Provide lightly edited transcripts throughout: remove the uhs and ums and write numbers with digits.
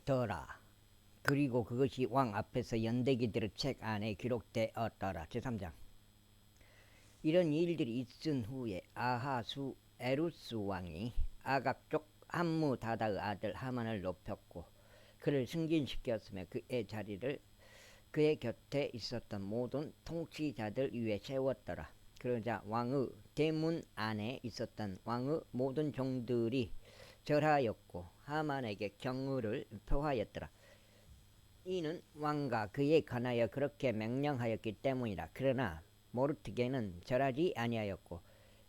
되었더라. 그리고 그것이 왕 앞에서 연대기들의 책 안에 기록되었더라. 제3장. 이런 일들이 있은 후에 아하수 에루스 왕이 아각 쪽 함무다다의 아들 하만을 높였고 그를 승진시켰으며 그의 자리를 그의 곁에 있었던 모든 통치자들 위에 세웠더라. 그러자 왕의 대문 안에 있었던 왕의 모든 종들이 절하였고 하만에게 경의를 표하였더라. 이는 왕과 그에 관하여 그렇게 명령하였기 때문이라. 그러나 모르드게는 절하지 아니하였고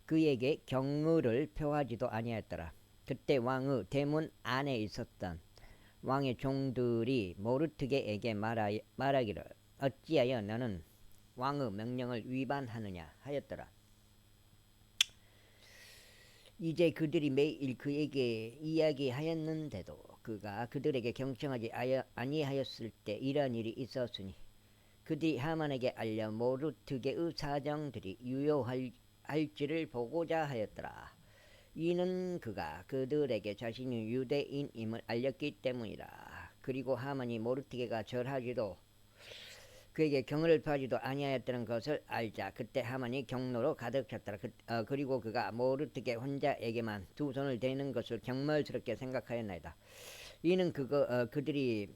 그에게 경의를 표하지도 아니하였더라. 그때 왕의 대문 안에 있었던 왕의 종들이 모르드게에게 말하기를 어찌하여 너는 왕의 명령을 위반하느냐 하였더라. 이제 그들이 매일 그에게 이야기하였는데도 그가 그들에게 경청하지 아니하였을 때 이러한 일이 있었으니 그들이 하만에게 알려 모르드게의 사정들이 유효할지를 보고자 하였더라. 이는 그가 그들에게 자신이 유대인임을 알렸기 때문이라. 그리고 하만이 모르드게가 절하지도 그에게 경의를 표하지도 아니하였다는 것을 알자 그때 하만이 경노로 가득 찼더라. 그리고 그가 모르드게 혼자에게만 두 손을 대는 것을 경멸스럽게 생각하였나이다. 이는 그들에게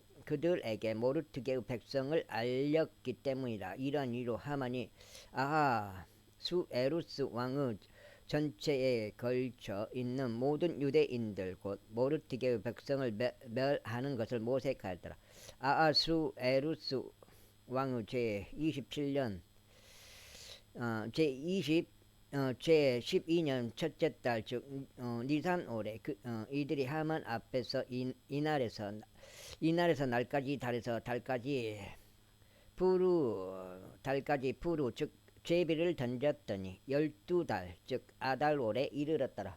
모르드게의 백성을 알렸기 때문이라. 이러한 이유로 하만이 아하수에루스 왕의 전체에 걸쳐 있는 모든 유대인들 곧 모르드게의 백성을 멸하는 것을 모색하였더라. 아하수에루스 왕의 제27년 제12년 첫째 달 즉 니산월에 이들이 하만 앞에서 이날에서 날까지 달까지 푸루 즉 제비를 던졌더니 12달 즉 아달월에 이르렀더라.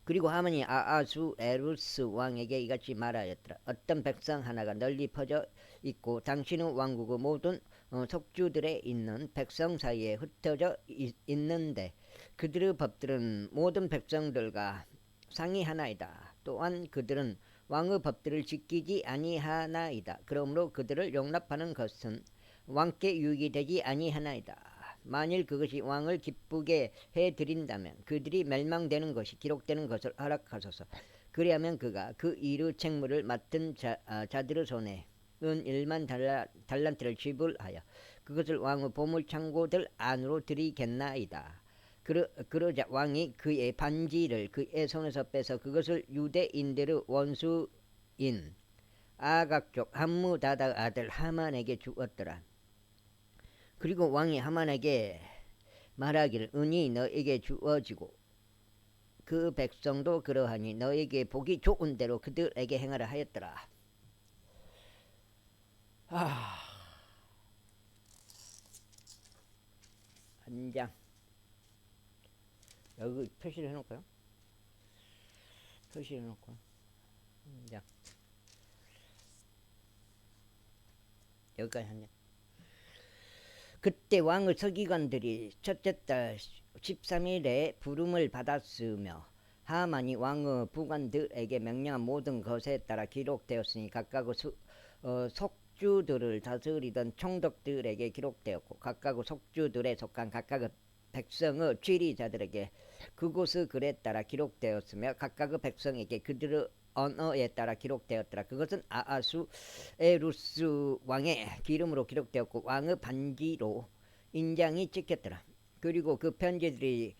그리고 하만이 아하수에루스 왕에게 이같이 말하였더라. 어떤 백성 하나가 널리 퍼져 있고 당신의 왕국의 모든 속주들에 있는 백성 사이에 흩어져 있는데 그들의 법들은 모든 백성들과 상이하나이다. 또한 그들은 왕의 법들을 지키지 아니하나이다. 그러므로 그들을 용납하는 것은 왕께 유익이 되지 아니하나이다. 만일 그것이 왕을 기쁘게 해드린다면 그들이 멸망되는 것이 기록되는 것을 허락하소서. 그리하면 그가 그 일의 책무를 맡은 자들의 손에 은 1만 달란트를 지불하여 그것을 왕의 보물창고들 안으로 드리겠나이다. 그러자 왕이 그의 반지를 그의 손에서 빼서 그것을 유대인들의 원수인 아각족 함무다다 아들 하만에게 주었더라. 그리고 왕이 하만에게 말하기를 은이 너에게 주어지고 그 백성도 그러하니 너에게 보기 좋은 대로 그들에게 행하라 하였더라. 한 장 여기 표시를 해놓을까요? 표시를 해놓고 한 장 여기까지 한 장. 그때 왕의 서기관들이 첫째 달 13일에 부름을 받았으며 하만이 왕의 부관들에게 명령한 모든 것에 따라 기록되었으니 각각의 속주들을 다스리던 총독들에게 기록되었고 각각의 속주들에 속한 각각의 백성의 지리자들에게 그곳의 글에 따라 기록되었으며 각각의 백성에게 그들의 언어에 따라 기록되었더라. 그것은 아하수에루스 왕의 기름으로 기록되었고 왕의 반지로 인장이 찍혔더라. 그리고 그 편지들이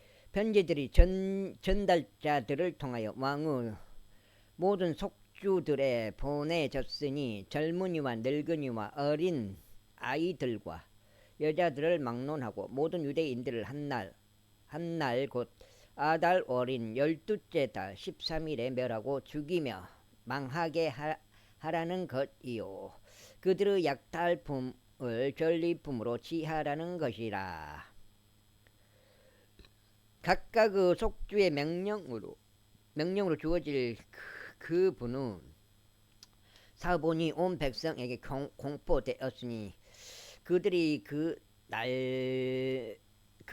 전달자들을 통하여 왕의 모든 속주들에 보내졌으니 젊은이와 늙은이와 어린 아이들과 여자들을 막론하고 모든 유대인들을 한날 곧 아달월인 12째 달 13일에 멸하고 죽이며 망하게 하라는 것이요 그들의 약탈품을 전리품으로 취하라는 것이라. 각각의 속주의 명령으로 주어질 그 분은 사본이 온 백성에게 공포되었으니 그들이 그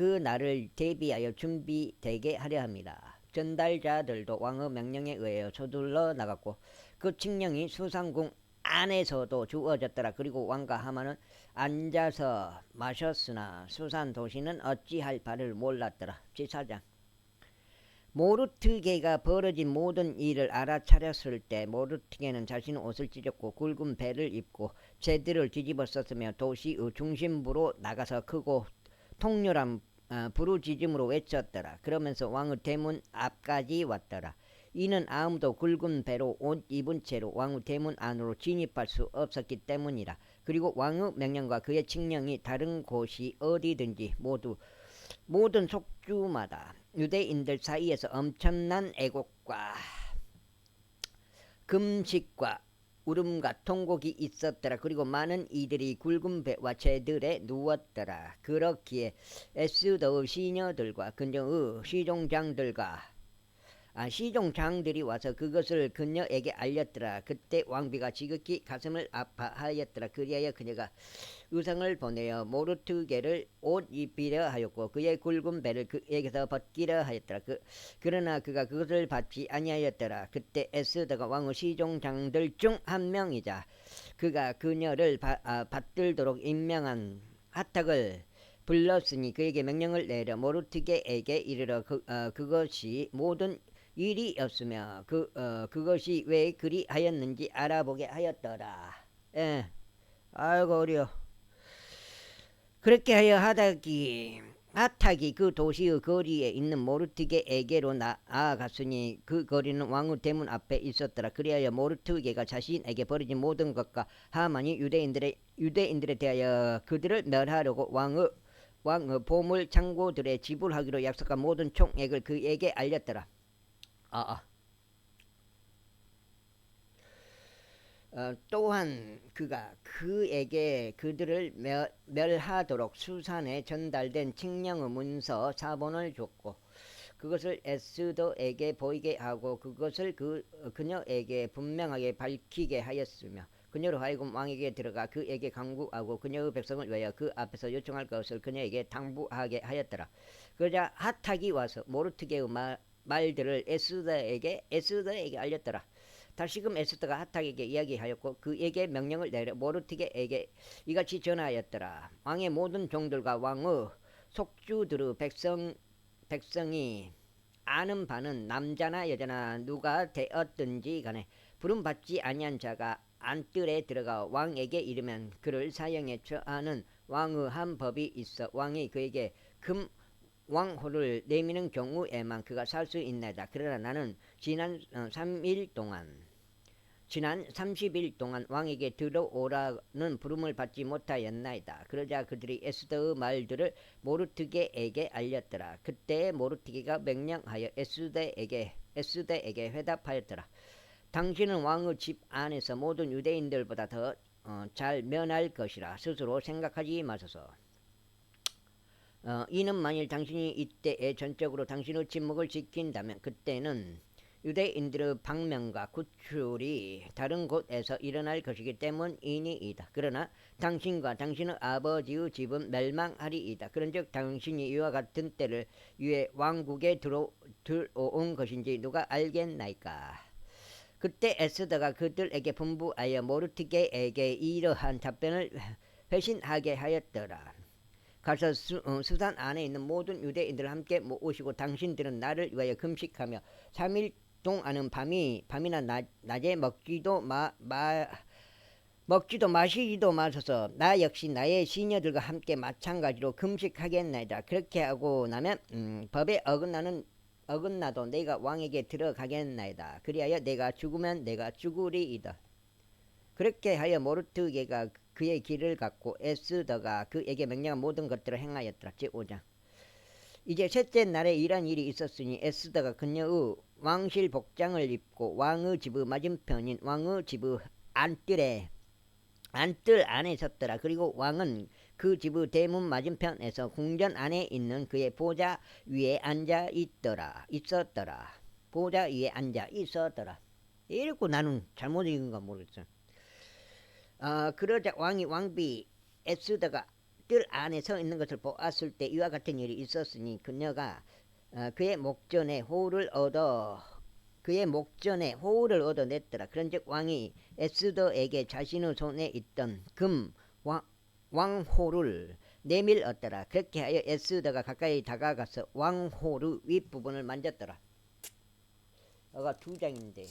날을 대비하여 준비되게 하려 합니다. 전달자들도 왕의 명령에 의하여 서둘러 나갔고 그 칙령이 수상궁 안에서도 주어졌더라. 그리고 왕과 하만은 앉아서 마셨으나 수산 도시는 어찌할 바를 몰랐더라. 제4장. 모르트게가 벌어진 모든 일을 알아차렸을 때 모르트게는 자신의 옷을 찢었고 굵은 배를 입고 재들을 뒤집어 썼으며 도시의 중심부로 나가서 크고 통렬한 부르짖음으로 외쳤더라. 그러면서 왕의 대문 앞까지 왔더라. 이는 아무도 굵은 배로 옷 입은 채로 왕의 대문 안으로 진입할 수 없었기 때문이라. 그리고 왕의 명령과 그의 칙령이 다른 곳이 어디든지 모든 속주마다 유대인들 사이에서 엄청난 애곡과 금식과 울음과 통곡이 있었더라. 그리고 많은 이들이 굵은 배와 재들에 누웠더라. 그렇기에 에스더의 시녀들과 근정의 시종장들이 와서 그것을 그녀에게 알렸더라. 그때 왕비가 지극히 가슴을 아파하였더라. 그리하여 그녀가 의상을 보내어 모르트게를 옷 입히려 하였고 그의 굵은 배를 그에게서 벗기려 하였더라. 그러나 그가 그것을 받지 아니하였더라. 그때 에스더가 왕의 시종장들 중 한 명이자 그가 그녀를 받들도록 임명한 하탁을 불렀으니 그에게 명령을 내려 모르트게에게 이르러 그것이 모든 일이었으며 그것이 왜 그리하였는지 알아보게 하였더라. 예, 아이고 어려. 그렇게 하여 하탁이 그 도시의 거리에 있는 모르트게에게로 나아갔으니 그 거리는 왕의 대문 앞에 있었더라. 그리하여 모르트게가 자신에게 벌어진 모든 것과 하만이 유대인들에 대하여 그들을 멸하려고 왕의 보물 창고들에 지불하기로 약속한 모든 총액을 그에게 알렸더라. 또한 그가 그에게 그들을 멸하도록 수산에 전달된 칙령의 문서 사본을 줬고 그것을 에스더에게 보이게 하고 그것을 그녀에게 분명하게 밝히게 하였으며 그녀로 하여금 왕에게 들어가 그에게 강구하고 그녀의 백성을 위하여 그 앞에서 요청할 것을 그녀에게 당부하게 하였더라. 그러자 하탁이 와서 모르트게의 말들을 에스더에게 알렸더라. 다시금 에스더가 하탁에게 이야기하였고 그에게 명령을 내려 모르트게에게 이같이 전하였더라. 왕의 모든 종들과 왕의 속주들의 백성이 아는 바는 남자나 여자나 누가 되었든지 간에 부름받지 아니한 자가 안뜰에 들어가 왕에게 이르면 그를 사형에 처하는 왕의 한 법이 있어 왕이 그에게 왕호를 내미는 경우에만 그가 살 수 있나이다. 그러나 나는 지난 30일 동안 왕에게 들어오라는 부름을 받지 못하였나이다. 그러자 그들이 에스더의 말들을 모르트게에게 알렸더라. 그때 모르트게가 명령하여 에스더에게 회답하였더라. 당신은 왕의 집 안에서 모든 유대인들보다 더 잘 면할 것이라 스스로 생각하지 마소서. 이는 만일 당신이 이때에 전적으로 당신의 침묵을 지킨다면 그때는 유대인들의 방명과 구출이 다른 곳에서 일어날 것이기 때문이니이다. 그러나 당신과 당신의 아버지의 집은 멸망하리이다. 그런즉 당신이 이와 같은 때를 위해 왕국에 들어온 것인지 누가 알겠나이까. 그때 에스더가 그들에게 분부하여 모르트게에게 이러한 답변을 회신하게 하였더라. 가서 수산 안에 있는 모든 유대인들을 함께 모으시고 당신들은 나를 위하여 금식하며 3일 동안은 밤이나 낮에 먹지도 마시지도 마소서. 나 역시 나의 시녀들과 함께 마찬가지로 금식하겠나이다. 그렇게 하고 나면 법에 어긋나도 내가 왕에게 들어가겠나이다. 그리하여 내가 죽으면 내가 죽으리이다. 그렇게 하여 모르트게가 그의 길을 갔고 에스더가 그에게 명령한 모든 것들을 행하였더라. 제5장. 이제 셋째 날에 이런 일이 있었으니 에스더가 그녀의 왕실 복장을 입고 왕의 집의 맞은편인 왕의 집의 안뜰 안에 섰더라. 그리고 왕은 그 집의 대문 맞은편에서 궁전 안에 있는 그의 보좌 위에 앉아 있었더라. 보좌 위에 앉아 있었더라. 이랬고 나는 잘못 읽은 건 모르겠어. 그러자 왕비 에스더가 뜰 안에 서 있는 것을 보았을 때 이와 같은 일이 있었으니 그녀가 그의 목전에 호를 얻어냈더라. 그런즉 왕이 에스더에게 자신의 손에 있던 금 왕호를 내밀었더라. 그렇게 하여 에스더가 가까이 다가가서 왕호의 윗부분을 만졌더라. 여가 2장인데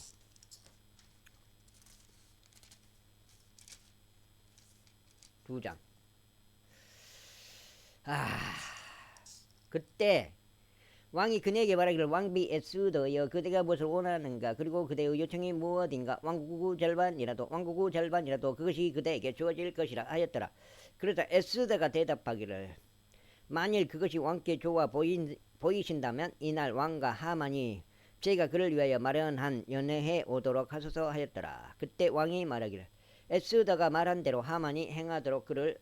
2장. 그때 왕이 그네에게 말하기를 왕비 에스더여 그대가 무엇을 원하는가 그리고 그대의 요청이 무엇인가 왕국의 절반이라도 그것이 그대에게 주어질 것이라 하였더라. 그러자 에스더가 대답하기를 만일 그것이 왕께 좋아 보이신다면 이날 왕과 하만이 제가 그를 위하여 마련한 연회해 오도록 하소서 하였더라. 그때 왕이 말하기를 에스더가 말한 대로 하만이 행하도록 그를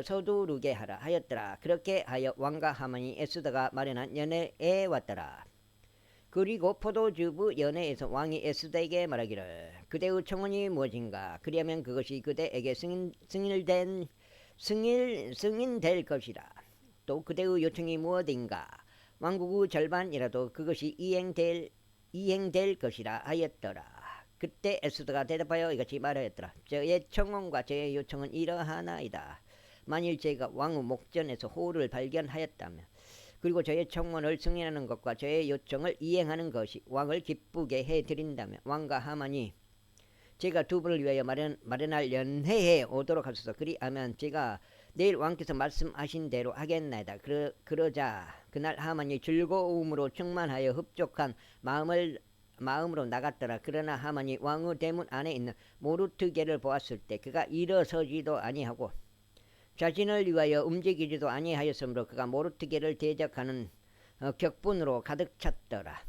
서두르게 하라 하였더라. 그렇게 하여 왕과 하만이 에스더가 마련한 연회에 왔더라. 그리고 포도주부 연회에서 왕이 에스더에게 말하기를 그대의 청혼이 무엇인가 그리하면 그것이 그대에게 승인될 것이라. 또 그대의 요청이 무엇인가 왕국의 절반이라도 그것이 이행될 것이라 하였더라. 그때 에스더가 대답하여 이같이 말하였더라. 저의 청혼과 저의 요청은 이러하나이다. 만일 제가 왕의 목전에서 호를 발견하였다면 그리고 저의 청혼을 승인하는 것과 저의 요청을 이행하는 것이 왕을 기쁘게 해드린다면 왕과 하만이 제가 두 분을 위하여 마련할 연회에 오도록 하소서. 그리하면 제가 내일 왕께서 말씀하신 대로 하겠나이다. 그러자 그날 하만이 즐거움으로 충만하여 흡족한 마음으로 나갔더라. 그러나 하만이 왕의 대문 안에 있는 모르드게를 보았을 때 그가 일어서지도 아니하고 자신을 위하여 움직이지도 아니하였으므로 그가 모르드게를 대적하는 격분으로 가득 찼더라.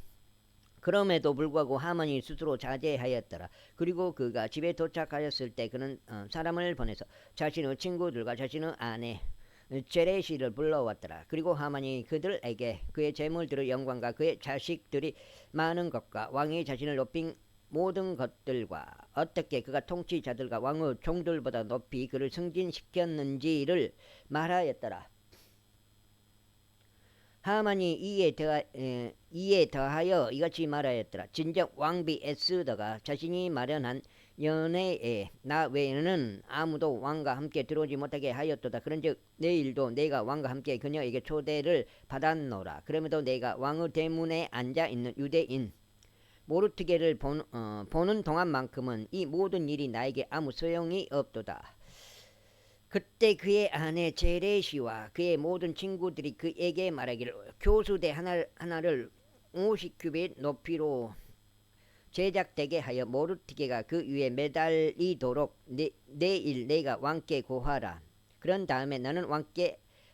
그럼에도 불구하고 하만이 스스로 자제하였더라. 그리고 그가 집에 도착하였을 때 그는 사람을 보내서 자신의 친구들과 자신의 아내 제레시를 불러왔더라. 그리고 하만이 그들에게 그의 재물들의 영광과 그의 자식들이 많은 것과 왕이 자신을 높인 모든 것들과 어떻게 그가 통치자들과 왕의 종들보다 높이 그를 승진시켰는지를 말하였더라. 하만이 이에 더하여 이같이 말하였더라. 진정 왕비 에스더가 자신이 마련한 연회에 나 외에는 아무도 왕과 함께 들어오지 못하게 하였도다. 그런즉 내일도 내가 왕과 함께 그녀에게 초대를 받았노라. 그럼에도 내가 왕의 대문에 앉아 있는 유대인 모르드게를 보는 동안만큼은 이 모든 일이 나에게 아무 소용이 없도다. 그때 그의 아내 제레시와 그의 모든 친구들이 그에게 말하기를 교수대 하나를 50규빗 높이로 제작되게 하여 모르드게가 그 위에 매달리도록 내일 내가 왕께 고하라. 그런 다음에 너는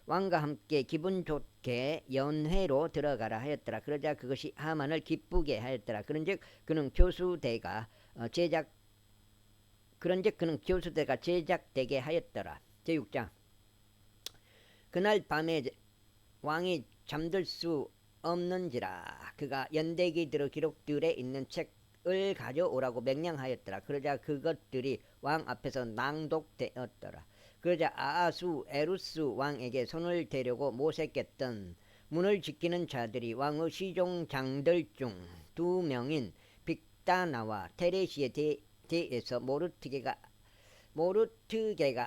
왕과 함께 기분 좋게 연회로 들어가라 하였더라. 그러자 그것이 하만을 기쁘게 하였더라. 그런즉 그는 교수대가 제작되게 하였더라. 제6장. 그날 밤에 왕이 잠들 수 없는지라 그가 연대기들의 기록들에 있는 책을 가져오라고 명령하였더라. 그러자 그것들이 왕 앞에서 낭독되었더라. 그러자 아하수 에루스 왕에게 손을 대려고 모색했던 문을 지키는 자들이 왕의 시종장들 중 2명인 빅다나와 테레시에 대해서 모르드게가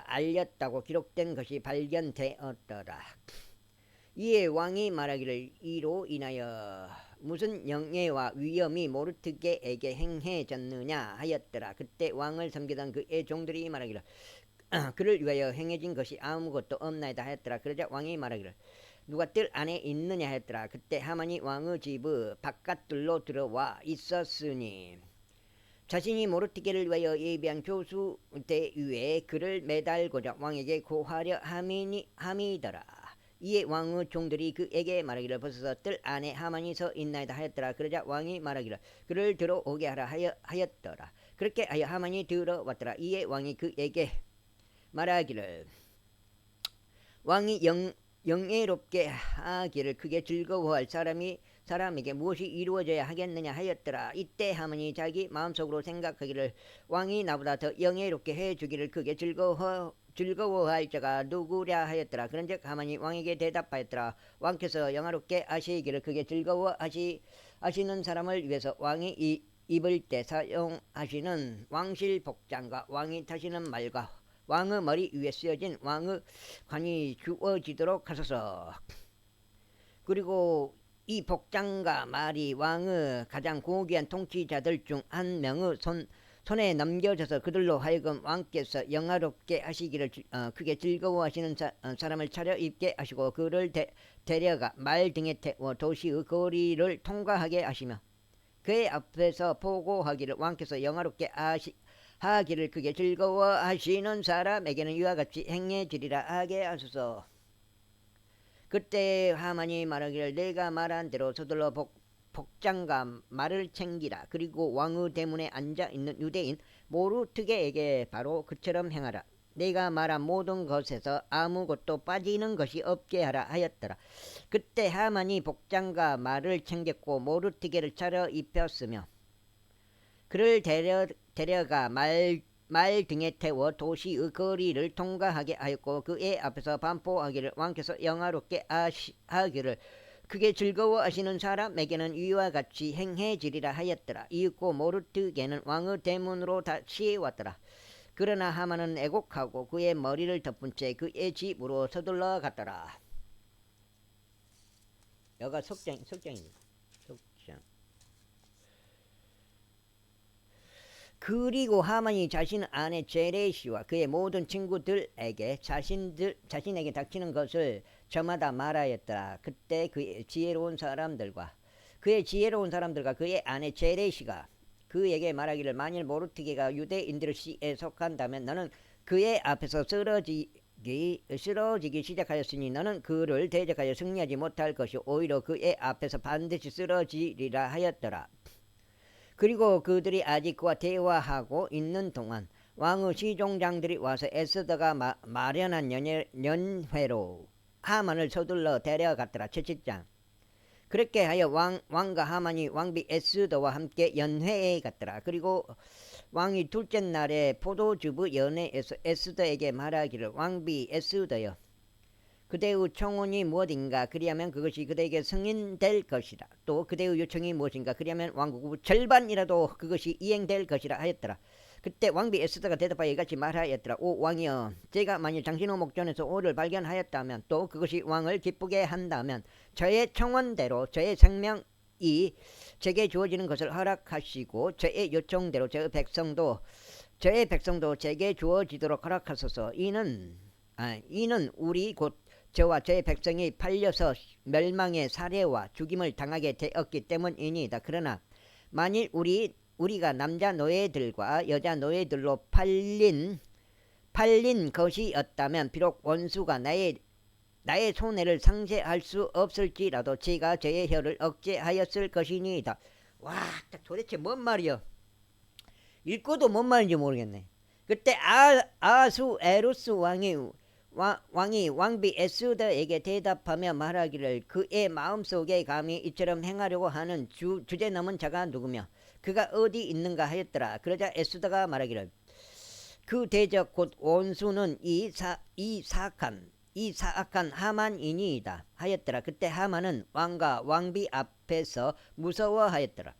알렸다고 기록된 것이 발견되었더라. 이에 왕이 말하기를 이로 인하여 무슨 영예와 위엄이 모르드게에게 행해졌느냐 하였더라. 그때 왕을 섬기던 그의 종들이 말하기를 그를 위하여 행해진 것이 아무것도 없나이다 하였더라. 그러자 왕이 말하기를 누가 뜰 안에 있느냐 하였더라. 그때 하만이 왕의 집의 바깥들로 들어와 있었으니 자신이 모르드게를 위하여 예비한 교수대 위에 그를 매달고자 왕에게 고하려 함이더라. 이에 왕의 종들이 그에게 말하기를 벗어서 뜰 안에 하만이 서 있나이다 하였더라. 그러자 왕이 말하기를 그를 들어오게 하라 하였더라. 그렇게 하여 하만이 들어왔더라. 이에 왕이 그에게 말하기를 왕이 영예롭게 하기를 크게 즐거워할 사람이 사람에게 무엇이 이루어져야 하겠느냐 하였더라. 이때 하만이 자기 마음속으로 생각하기를 왕이 나보다 더 영예롭게 해주기를 크게 즐거워할 자가 누구랴 하였더라. 그런즉 하만이 왕에게 대답하였더라. 왕께서 영화롭게 하시기를 크게 즐거워하시는 사람을 위해서 왕이 입을 때 사용하시는 왕실 복장과 왕이 타시는 말과 왕의 머리 위에 쓰여진 왕의 관이 주어지도록 하소서. 그리고 이 복장과 말이 왕의 가장 고귀한 통치자들 중 한 명의 손에 넘겨져서 그들로 하여금 왕께서 영화롭게 하시기를 크게 즐거워하시는 사람을 차려입게 하시고 그를 데려가 말 등에 태워 도시의 거리를 통과하게 하시며 그의 앞에서 보고하기를 왕께서 영화롭게 하기를 크게 즐거워하시는 사람에게는 이와 같이 행해지리라 하게 하소서. 그때 하만이 말하기를 내가 말한 대로 서둘러 복장과 말을 챙기라. 그리고 왕의 대문에 앉아있는 유대인 모르드게에게 바로 그처럼 행하라. 내가 말한 모든 것에서 아무것도 빠지는 것이 없게 하라 하였더라. 그때 하만이 복장과 말을 챙겼고 모르드게를 차려입혔으며 그를 데려가 말 등에 태워 도시의 거리를 통과하게 하였고 그의 앞에서 반포하기를 왕께서 영화롭게 하기를 그게 즐거워하시는 사람에게는 이와 같이 행해지리라 하였더라. 이윽고 모르드게는 왕의 대문으로 다시 왔더라. 그러나 하만은 애곡하고 그의 머리를 덮은 채 그의 집으로 서둘러 갔더라. 여가 석장입니다. 석장. 그리고 하만이 자신 아내 제레시와 그의 모든 친구들에게 자신에게 닥치는 것을 저마다 말하였더라. 그때 그의 지혜로운 사람들과 그의 아내 제레시가 그에게 말하기를 만일 모르드게가 유대인들의 시에 속한다면 너는 그의 앞에서 쓰러지기 시작하였으니 너는 그를 대적하여 승리하지 못할 것이요 오히려 그의 앞에서 반드시 쓰러지리라 하였더라. 그리고 그들이 아직 그와 대화하고 있는 동안 왕의 시종장들이 와서 에스더가 마련한 연회로 하만을 서둘러 데려갔더라. 7장. 그렇게 하여 왕과 하만이 왕비 에스더와 함께 연회에 갔더라. 그리고 왕이 둘째 날에 포도주부 연회에서 에스더에게 말하기를 왕비 에스더여 그대의 청혼이 무엇인가 그리하면 그것이 그대에게 승인될 것이라. 또 그대의 요청이 무엇인가 그리하면 왕국의 절반이라도 그것이 이행될 것이라 하였더라. 그때 왕비 에스더가 대답하여 이같이 말하였더라. 오 왕이여 제가 만일 당신의 목전에서 오를 발견하였다면 또 그것이 왕을 기쁘게 한다면 저의 청원대로 저의 생명이 제게 주어지는 것을 허락하시고 저의 요청대로 저의 백성도 제게 주어지도록 허락하소서. 이는 우리 곧 저와 저의 백성이 팔려서 멸망의 살해와 죽임을 당하게 되었기 때문이니이다. 그러나 만일 우리가 남자 노예들과 여자 노예들로 팔린 것이었다면 비록 원수가 나의 손해를 상쇄할 수 없을지라도 제가 저의 혀를 억제하였을 것이니이다. 와, 도대체 뭔 말이여? 읽고도 뭔 말인지 모르겠네. 그때 아수에루스 왕이 왕비 에스더에게 대답하며 말하기를 그의 마음속에 감히 이처럼 행하려고 하는 주제 넘은 자가 누구며 그가 어디 있는가 하였더라. 그러자 에스더가 말하기를 그 대적 곧 원수는 이 사악한 하만이니이다 하였더라. 그때 하만은 왕과 왕비 앞에서 무서워하였더라.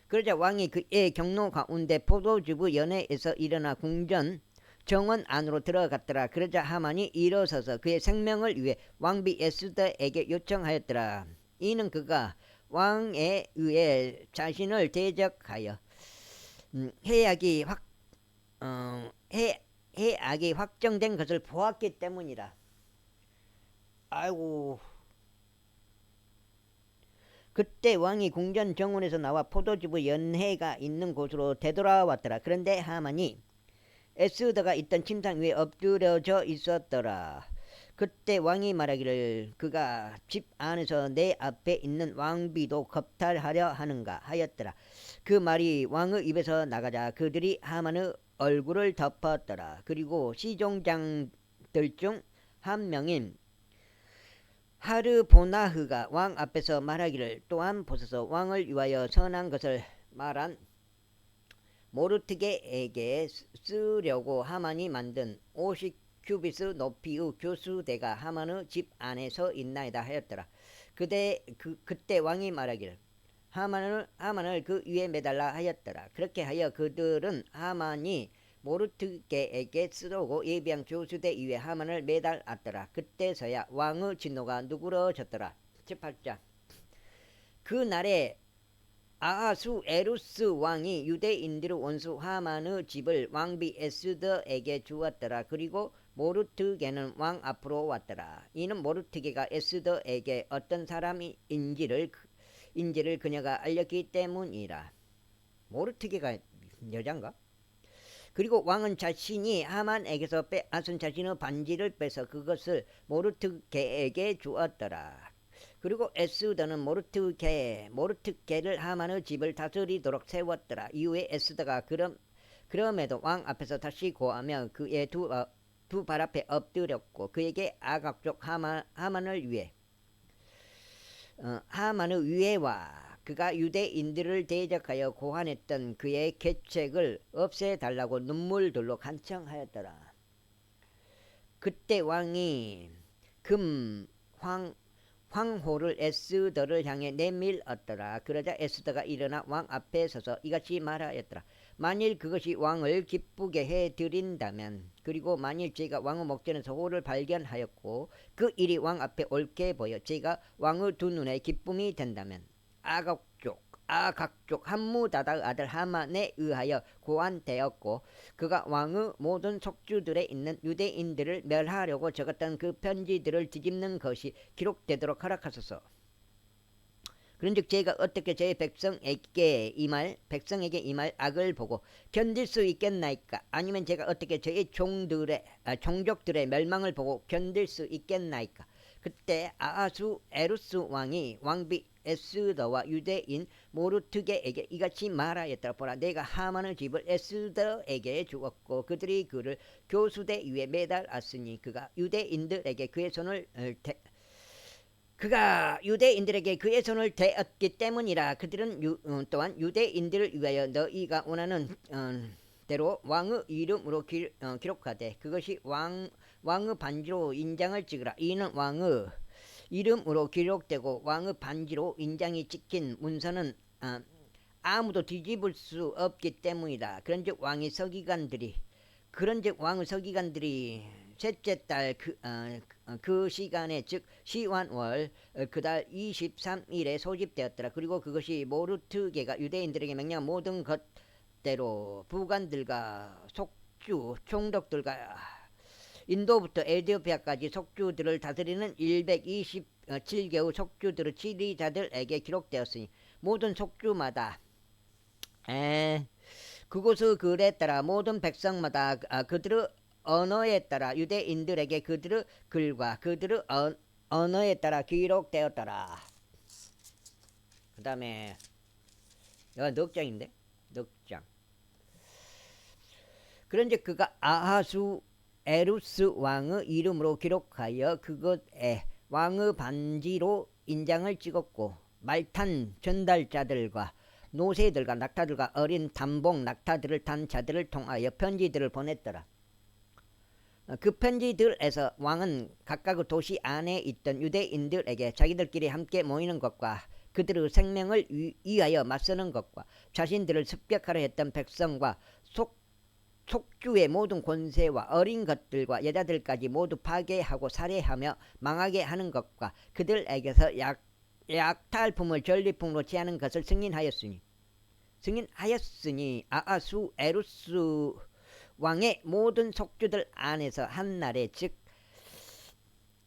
그러자 왕이 그의 경로 가운데 포도주부 연회에서 일어나 궁전 정원 안으로 들어갔더라. 그러자 하만이 일어서서 그의 생명을 위해 왕비 에스더에게 요청하였더라. 이는 그가 왕에 의해 자신을 대적하여 해악이 확정된 것을 보았기 때문이라. 아이고. 그때 왕이 궁전 정원에서 나와 포도주부 연회가 있는 곳으로 되돌아왔더라. 그런데 하만이 에스더가 있던 침상 위에 엎드려져 있었더라. 그때 왕이 말하기를 그가 집 안에서 내 앞에 있는 왕비도 겁탈하려 하는가 하였더라. 그 말이 왕의 입에서 나가자 그들이 하만의 얼굴을 덮었더라. 그리고 시종장들 중 한 명인 하르보나흐가 왕 앞에서 말하기를 또한 보소서 왕을 위하여 선한 것을 말한 모르드게에게 쓰려고 하만이 만든 50규빗 높이의 교수대가 하만의 집 안에 서 있나이다 하였더라. 그때 왕이 말하기를 하만을 그 위에 매달라 하였더라. 그렇게 하여 그들은 하만이 모르드게에게 쓰려고 예비한 교수대 위에 하만을 매달았더라. 그때서야 왕의 진노가 누그러졌더라. 18장. 그날에 아하수에루스 왕이 유대인들의 원수 하만의 집을 왕비 에스더에게 주었더라. 그리고 모르드게는 왕 앞으로 왔더라. 이는 모르드게가 에스더에게 어떤 사람인지를 그녀가 알렸기 때문이라. 모르드게가 여잔가? 그리고 왕은 자신이 하만에게서 빼앗은 자신의 반지를 빼서 그것을 모르드게에게 주었더라. 그리고 에스더는 모르드게를 하만의 집을 다스리도록 세웠더라. 이후에 에스더가 그럼에도 왕 앞에서 다시 고하며 그의 두 발 앞에 엎드렸고 그에게 아각족 하만을 위해 하만의 위에와 그가 유대인들을 대적하여 고한했던 그의 계책을 없애달라고 눈물들로 간청하였더라. 그때 왕이 황호를 에스더를 향해 내밀었더라. 그러자 에스더가 일어나 왕 앞에 서서 이같이 말하였더라. 만일 그것이 왕을 기쁘게 해드린다면, 그리고 만일 제가 왕의 목전에서 호를 발견하였고 그 일이 왕 앞에 옳게 보여 제가 왕의 두 눈에 기쁨이 된다면, 아각족 함무다다의 아들 하만에 의하여 고안되었고 그가 왕의 모든 속주들에 있는 유대인들을 멸하려고 적었던 그 편지들을 뒤집는 것이 기록되도록 허락하소서. 그런즉 제가 어떻게 제 백성에게 임할 악을 보고 견딜 수 있겠나이까? 아니면 제가 어떻게 저의 종족들의 멸망을 보고 견딜 수 있겠나이까? 그때 아하수에루스 왕이 왕비 에스더와 유대인 모르드게에게 이같이 말하였더라. 보라, 내가 하만의 집을 에스더에게 주었고 그들이 그를 교수대 위에 매달았으니 그가 유대인들에게 그의 손을 대었기 때문이라. 그들은 또한 유대인들을 위하여 너희가 원하는 대로 왕의 이름으로 기록하되 그것이 왕의 반지로 인장을 찍으라. 이는 왕의 이름으로 기록되고 왕의 반지로 인장이 찍힌 문서는 아무도 뒤집을 수 없기 때문이다. 그런즉 왕의 서기관들이 셋째 달 그 시간에 즉 시완월 그달 23일에 소집되었더라. 그리고 그것이 모르드게가 유대인들에게 명령한 모든 것대로 부관들과 속주 총독들과 인도부터 에디오피아까지 속주들을 다스리는 127개의 속주들의 지리자들에게 기록되었으니 모든 속주마다 그곳의 글에 따라 모든 백성마다 그들의 언어에 따라 유대인들에게 그들의 글과 그들의 언어에 따라 기록되었더라. 그 다음에 넉 장인데 넉 장. 그런즉 그가 아하수에루스 왕의 이름으로 기록하여 그것에 왕의 반지로 인장을 찍었고 말탄 전달자들과 노새들과 낙타들과 어린 단봉 낙타들을 탄 자들을 통하여 편지들을 보냈더라. 그 편지들에서 왕은 각각의 도시 안에 있던 유대인들에게 자기들끼리 함께 모이는 것과 그들의 생명을 위하여 맞서는 것과 자신들을 습격하려 했던 백성과 속주의 모든 권세와 어린 것들과 여자들까지 모두 파괴하고 살해하며 망하게 하는 것과 그들에게서 약탈품을 전리품으로 취하는 것을 승인하였으니 아하수에루스 왕의 모든 속주들 안에서 한날에 즉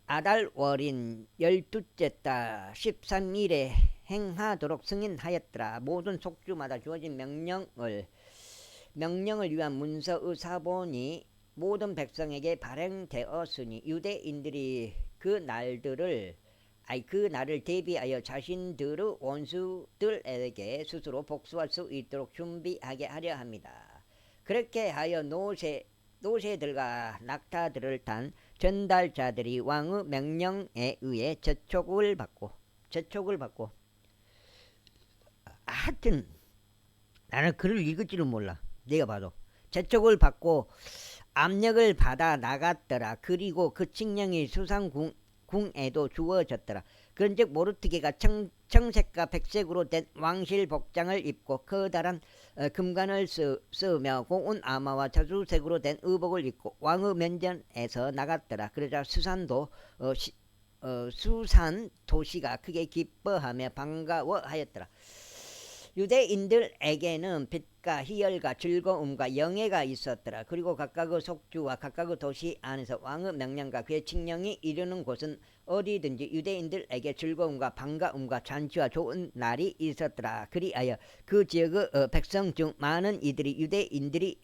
아달월인 12째 달 13일에 행하도록 승인하였더라. 모든 속주마다 주어진 명령을 위한 문서의 사본이 모든 백성에게 발행되었으니 유대인들이 그 날을 대비하여 자신들의 원수들에게 스스로 복수할 수 있도록 준비하게 하려 합니다. 그렇게 하여 노새들과 낙타들을 탄 전달자들이 왕의 명령에 의해 재촉을 받고 하여튼 나는 글을 읽을 줄은 몰라. 내가 봐도 재촉을 받고 압력을 받아 나갔더라. 그리고 그 칙령이 수상궁에도 주어졌더라. 그런즉 모르트게가 청색과 백색으로 된 왕실 복장을 입고 커다란 금관을 쓰며 고운 아마와 자주색으로 된 의복을 입고 왕의 면전에서 나갔더라. 그러자 수산 도시가 크게 기뻐하며 반가워하였더라. 유대인들에게는 빛과 희열과 즐거움과 영예가 있었더라. 그리고 각각의 속주와 각각의 도시 안에서 왕의 명령과 그의 칙령이 이르는 곳은 어디든지 유대인들에게 즐거움과 반가움과 잔치와 좋은 날이 있었더라. 그리하여 그 지역의 백성 중 많은 이들이 유대인들이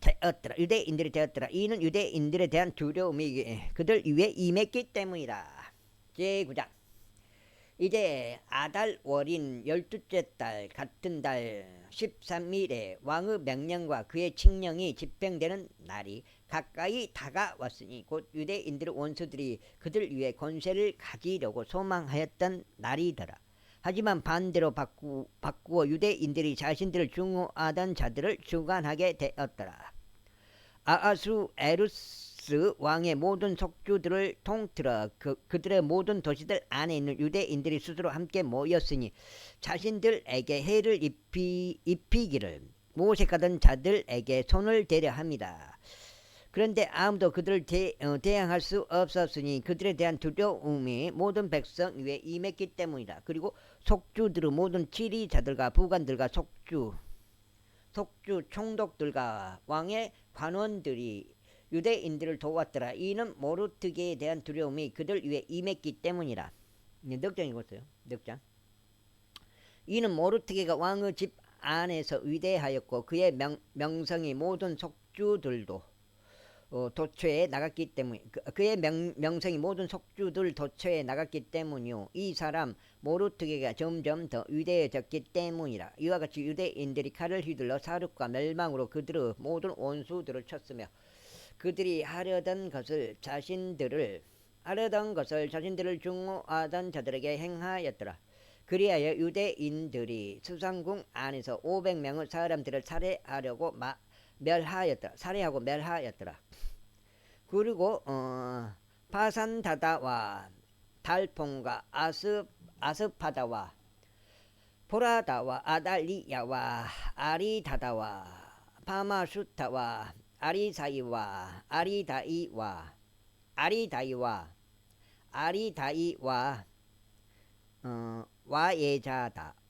되었더라. 이는 유대인들에 대한 두려움이 그들 위에 임했기 때문이다. 제9장 이제 아달월인 12째 달 같은 달 13일에 왕의 명령과 그의 칙령이 집행되는 날이 가까이 다가왔으니 곧 유대인들의 원수들이 그들 위해 권세를 가지려고 소망하였던 날이더라. 하지만 반대로 바꾸어 유대인들이 자신들을 중호하던 자들을 주관하게 되었더라. 아하수에루스 왕의 모든 속주들을 통틀어 그들의 모든 도시들 안에 있는 유대인들이 스스로 함께 모였으니 자신들에게 해를 입히기를 모색하던 자들에게 손을 대려 합니다. 그런데 아무도 그들을 대항할 수 없었으니 그들에 대한 두려움이 모든 백성 위에 임했기 때문이다. 그리고 속주들의 모든 지리자들과 부관들과 속주 총독들과 왕의 관원들이 유대인들을 도왔더라. 이는 모르트게에 대한 두려움이 그들 위에 임했기 때문이라. 넉장 읽었어요. 넉장. 이는 모르트게가 왕의 집 안에서 위대하였고 그의 명성이 모든 속주들도 도처에 나갔기 때문 그의 명성이 모든 속주들 도처에 나갔기 때문이요. 이 사람 모르트게가 점점 더 위대해졌기 때문이라. 이와 같이 유대인들이 칼을 휘둘러 사륙과 멸망으로 그들의 모든 원수들을 쳤으며 그들이 하려던 것을 자신들을 중호하던 자들에게 행하였더라. 그리하여 유대인들이 수상궁 안에서 500명의 사람들을 살해하고 멸하였더라. 그리고 파산다다와 달폰과 아스파다와 보라다와 아달리야와 아리다다와 파마슈타와 아리다이와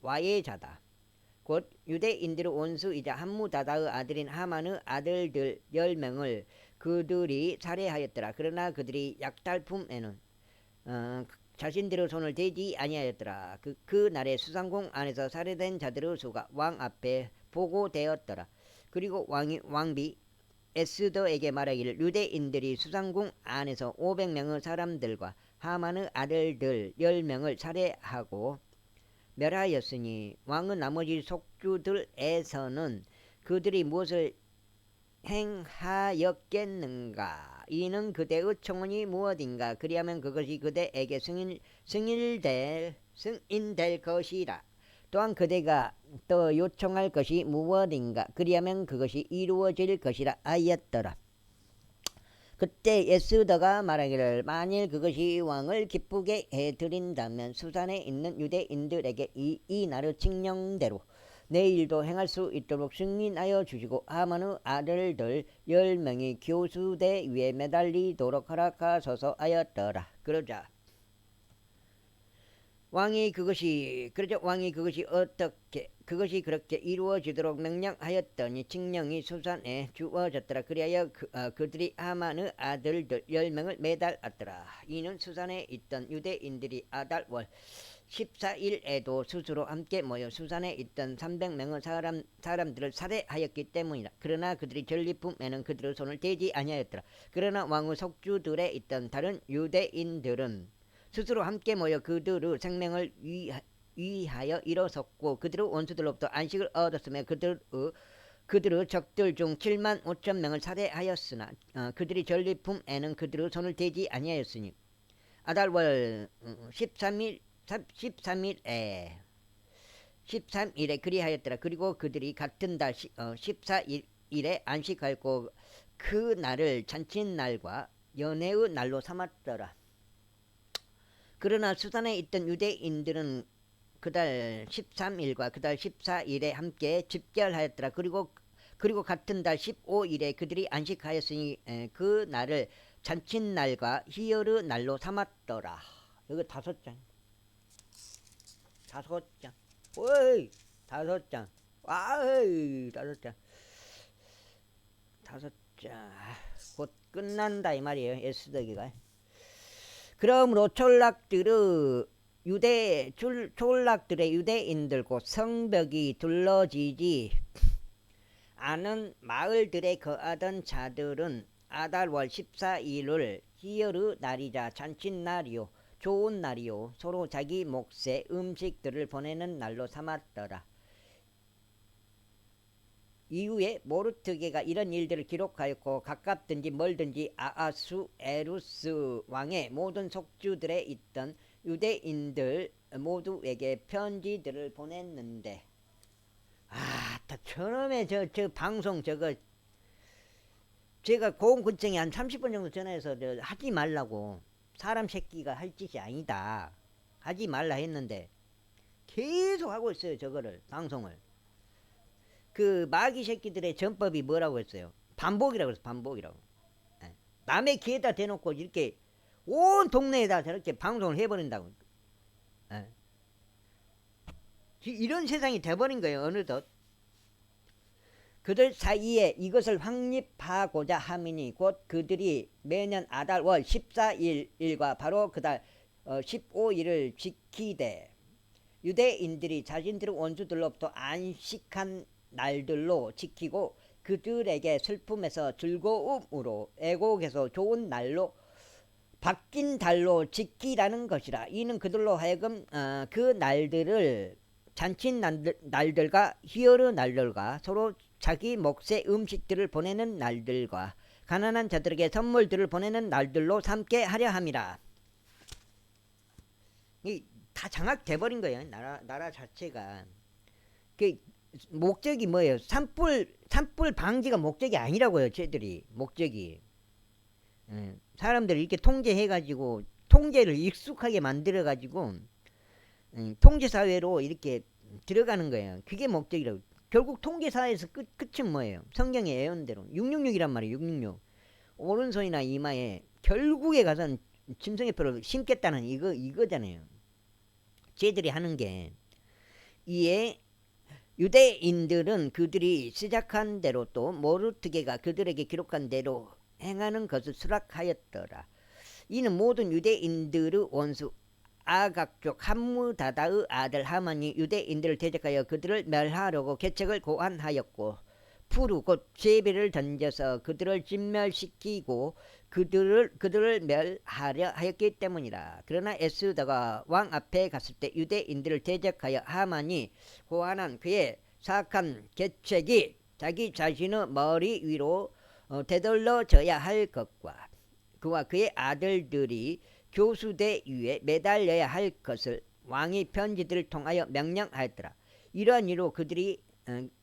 와예자다. 곧 유대인들의 원수이자 함무다다의 아들인 하만의 아들들 10명을 그들이 살해하였더라. 그러나 그들이 약탈품에는 자신들의 손을 대지 아니하였더라. 그 날에 수상궁 안에서 살해된 자들의 수가 왕 앞에 보고되었더라. 그리고 왕비 에스더에게 말하기를 유대인들이 수상궁 안에서 500명의 사람들과 하만의 아들들 10명을 살해하고 멸하였으니 왕은 나머지 속주들에서는 그들이 무엇을 행하였겠는가. 이는 그대의 청혼이 무엇인가. 그리하면 그것이 그대에게 승인될 것이라. 또한 그대가 또 요청할 것이 무엇인가. 그리하면 그것이 이루어질 것이라 하였더라. 그때 에스더가 말하기를 만일 그것이 왕을 기쁘게 해드린다면 수산에 있는 유대인들에게 이 날의 칙령대로 내일도 행할 수 있도록 승인하여 주시고 하만의 아들들 10명이 교수대 위에 매달리도록 허락하소서 하였더라. 그러자 왕이 그것이 그렇게 이루어지도록 명령하였더니 칙령이 수산에 주어졌더라. 그리하여 그들이 하만의 아들들 10명을 매달았더라. 이는 수산에 있던 유대인들이 아달월 14일에도 스스로 함께 모여 수산에 있던 300명의 사람들을 살해하였기 때문이다. 그러나 그들이 전리품에는 그들의 손을 대지 아니하였더라. 그러나 왕의 속주들에 있던 다른 유대인들은 스스로 함께 모여 그들의 생명을 위하여 일어섰고 그들의 원수들로부터 안식을 얻었으며 그들의 그들의 적들 중 7만 5천 명을 살해하였으나 그들이 전리품에는 그들의 손을 대지 아니하였으니 아달월 13일에 그리하였더라. 그리고 그들이 같은 달 14일에 안식하였고 그 날을 잔칫날과 연회의 날로 삼았더라. 그러나 수산에 있던 유대인들은 그달 13일과 그달 14일에 함께 집결하였더라. 그리고 같은 달 15일에 그들이 안식하였으니 그 날을 잔칫날과 희열의 날로 삼았더라. 이거 5장. 5장. 오이 5장. 와이 5장. 5장. 곧 끝난다 이 말이에요. 에스더기가. 그러므로 촌락들의 유대인들 곧 성벽이 둘러지지 않은 마을들에 거하던 자들은 아달월 14일을 희열의 날이자 잔칫날이요 좋은 날이요 서로 자기 몫의 음식들을 보내는 날로 삼았더라. 이후에 모르드게가 이런 일들을 기록하였고 가깝든지 멀든지 아하수에루스 왕의 모든 속주들에 있던 유대인들 모두에게 편지들을 보냈는데 처음에 저 방송 저거 제가 고군청에 한 30분 정도 전화해서 하지 말라고 사람 새끼가 할 짓이 아니다 하지 말라 했는데 계속 하고 있어요. 저거를 방송을. 그 마귀 새끼들의 전법이 뭐라고 했어요? 반복이라고 해서 반복이라고. 남의 귀에다 대놓고 이렇게 온 동네에다 저렇게 방송을 해버린다고. 이런 세상이 돼버린 거예요. 어느덧. 그들 사이에 이것을 확립하고자 함이니 곧 그들이 매년 아달월 14일과 바로 그달 15일을 지키되 유대인들이 자신들의 원수들로부터 안식한 날들로 지키고 그들에게 슬픔에서 즐거움으로 애곡에서 좋은 날로 바뀐 달로 지키라는 것이라. 이는 그들로 하여금 그 날들을 잔칫날들과 희열의 날들과 서로 자기 몫의 음식들을 보내는 날들과 가난한 자들에게 선물들을 보내는 날들로 삼게 하려 함이라. 다 장악돼버린 거예요. 나라 자체가. 그 목적이 뭐예요? 산불 방지가 목적이 아니라고요. 쟤들이 목적이. 사람들을 이렇게 통제해가지고 통제를 익숙하게 만들어가지고 통제사회로 이렇게 들어가는 거예요. 그게 목적이라고. 결국 통제사회에서 끝은 뭐예요? 성경의 예언대로 666이란 말이에요. 666. 오른손이나 이마에 결국에 가서는 짐승의표를 심겠다는 이거잖아요. 쟤들이 하는 게. 이에 유대인들은 그들이 시작한 대로 또 모르드게가 그들에게 기록한 대로 행하는 것을 수락하였더라. 이는 모든 유대인들의 원수 아각족 함무다다의 아들 하만이 유대인들을 대적하여 그들을 멸하려고 계책을 고안하였고 푸르 곧 제비를 던져서 그들을 진멸시키고 그들을 멸하려 하였기 때문이라. 그러나 에스더가 왕 앞에 갔을 때 유대인들을 대적하여 하만이 고안한 그의 사악한 계책이 자기 자신의 머리 위로 되돌려져야 할 것과 그와 그의 아들들이 교수대 위에 매달려야 할 것을 왕이 편지들을 통하여 명령하였더라. 이러한 이로 그들이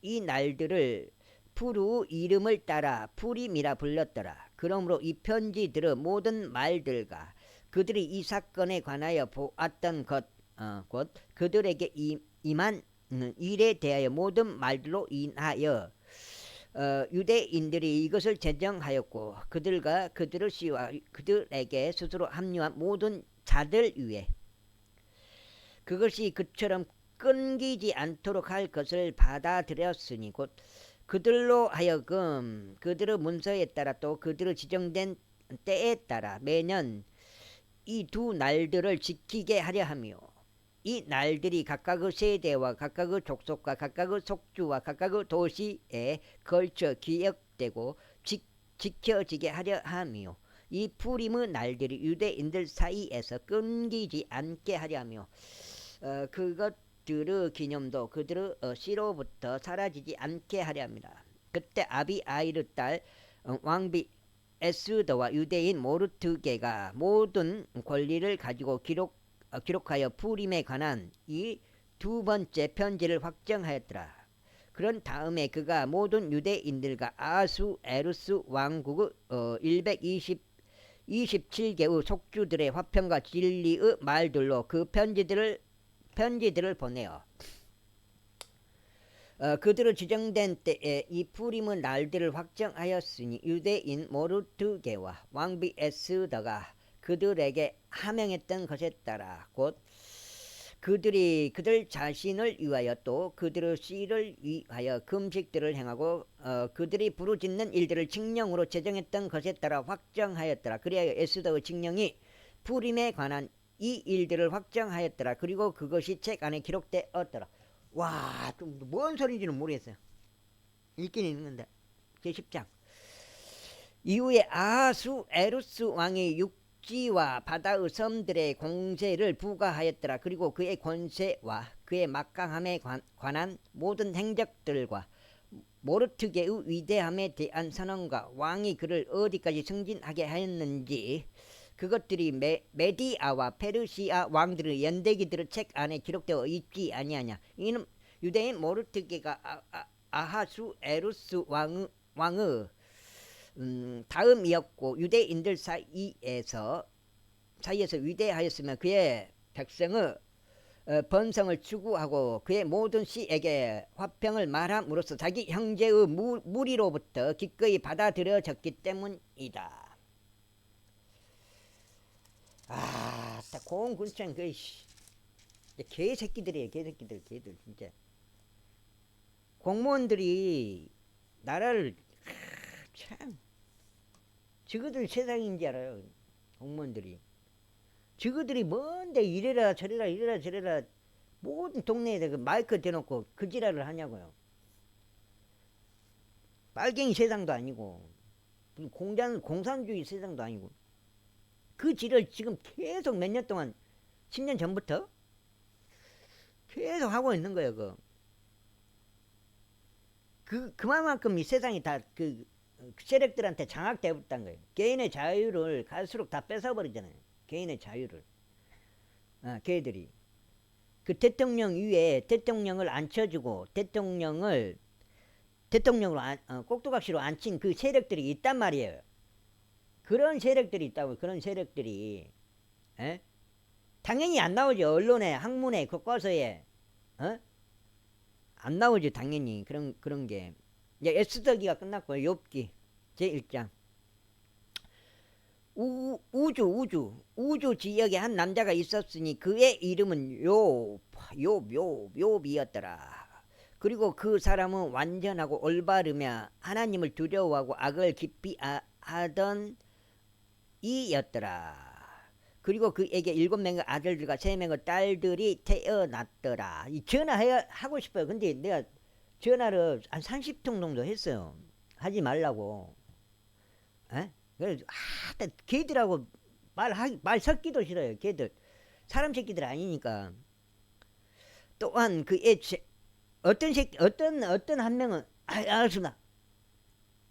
이 날들을 푸르 이름을 따라 푸림이라 불렀더라. 그러므로 이 편지들의 모든 말들과 그들이 이 사건에 관하여 보았던 것, 곧 그들에게 임한 일에 대하여 모든 말들로 인하여 유대인들이 이것을 제정하였고 그들과 그들의 씨와 그들에게 스스로 합류한 모든 자들 위에 그것이 그처럼 끊기지 않도록 할 것을 받아들였으니 곧 그들로 하여금 그들의 문서에 따라 또 그들의 지정된 때에 따라 매년 이 두 날들을 지키게 하려 하며 이 날들이 각각의 세대와 각각의 족속과 각각의 속주와 각각의 도시에 걸쳐 기억되고 지켜지게 하려 하며 이 푸림의 날들이 유대인들 사이에서 끊기지 않게 하려 하며 그것들의 기념도 그들의 시로부터 사라지지 않게 하려 합니다. 그때 아비아이르 딸 왕비 에스더와 유대인 모르드게가 모든 권리를 가지고 기록하여 푸림에 관한 이 두 번째 편지를 확정하였더라. 그런 다음에 그가 모든 유대인들과 아수에루스 왕국의 127개의 속주들의 화평과 진리의 말들로 그 편지들을 보내어 그들의 지정된 때에 이 푸림의 날들을 확정하였으니 유대인 모르드게와 왕비 에스더가 그들에게 하명했던 것에 따라 곧 그들 자신을 위하여 또 그들의 씨를 위하여 금식들을 행하고 그들이 부르짖는 일들을 칙령으로 제정했던 것에 따라 확정하였더라. 그리하여 에스더의 칙령이 푸림에 관한 이 일들을 확정하였더라. 그리고 그것이 책 안에 기록되었더라. 와, 좀 뭔 소리인지는 모르겠어요. 읽긴 읽는데 제10장 이후에 아수에루스 왕이 육지와 바다의 섬들의 공세를 부과하였더라. 그리고 그의 권세와 그의 막강함에 관한 모든 행적들과 모르드게의 위대함에 대한 선언과 왕이 그를 어디까지 승진하게 하였는지 그것들이 메디아와 페르시아 왕들의 연대기들의 책 안에 기록되어 있지 아니하냐. 이는 유대인 모르드게가 아하수에루스 왕의 다음이었고 유대인들 사이에서 위대하였으며 그의 백성의 번성을 추구하고 그의 모든 씨에게 화평을 말함으로써 자기 형제의 무리로부터 기꺼이 받아들여졌기 때문이다. 아, 공군청 그 개새끼들이에요. 개새끼들 진짜. 공무원들이 나라를 참 저거들 세상인 줄 알아요. 공무원들이 저거들이 뭔데 이래라 저래라 모든 동네에 그 마이크 대놓고 그 지랄을 하냐고요. 빨갱이 세상도 아니고 공산주의 세상도 아니고 그 지를 지금 계속 몇 년 동안 10년 전부터 계속 하고 있는 거예요. 그만큼 이 세상이 다 그 세력들한테 장악되었다는 거예요. 개인의 자유를 갈수록 다 뺏어버리잖아요. 개인의 자유를. 걔들이 그 대통령 위에 대통령을 앉혀주고 대통령으로 꼭두각시로 앉힌 그 세력들이 있단 말이에요. 그런 세력들이 있다고. 그런 세력들이 당연히 안 나오죠. 언론에 학문에 교과서에 안 나오죠. 당연히 그런 게. 이제 에스더기가 끝났고 욥기 제1장 우주 지역에 한 남자가 있었으니 그의 이름은 욥이었더라. 그리고 그 사람은 완전하고 올바르며 하나님을 두려워하고 악을 깊이 하던 이였더라. 그리고 그에게 7명의 아들들과 3명의 딸들이 태어났더라. 전화하고 싶어요. 근데 내가 전화를 한 30통 정도 했어요. 하지 말라고. 그래서 걔들하고 말 섞기도 싫어요. 걔들 사람 새끼들 아니니까. 또한 어떤 한 명은 알겠습니다.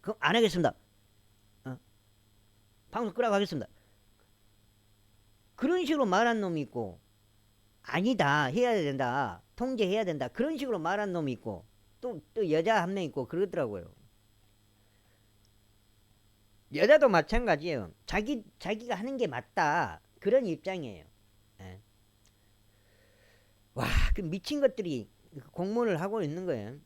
그럼 안 하겠습니다. 방송 끄라고 하겠습니다. 그런 식으로 말한 놈이 있고 아니다 해야 된다 통제해야 된다 그런 식으로 말한 놈이 있고 또 여자 한 명 있고 그러더라고요. 여자도 마찬가지예요. 자기가 하는 게 맞다 그런 입장이에요. 와, 그 미친 것들이 공무원을 하고 있는 거예요.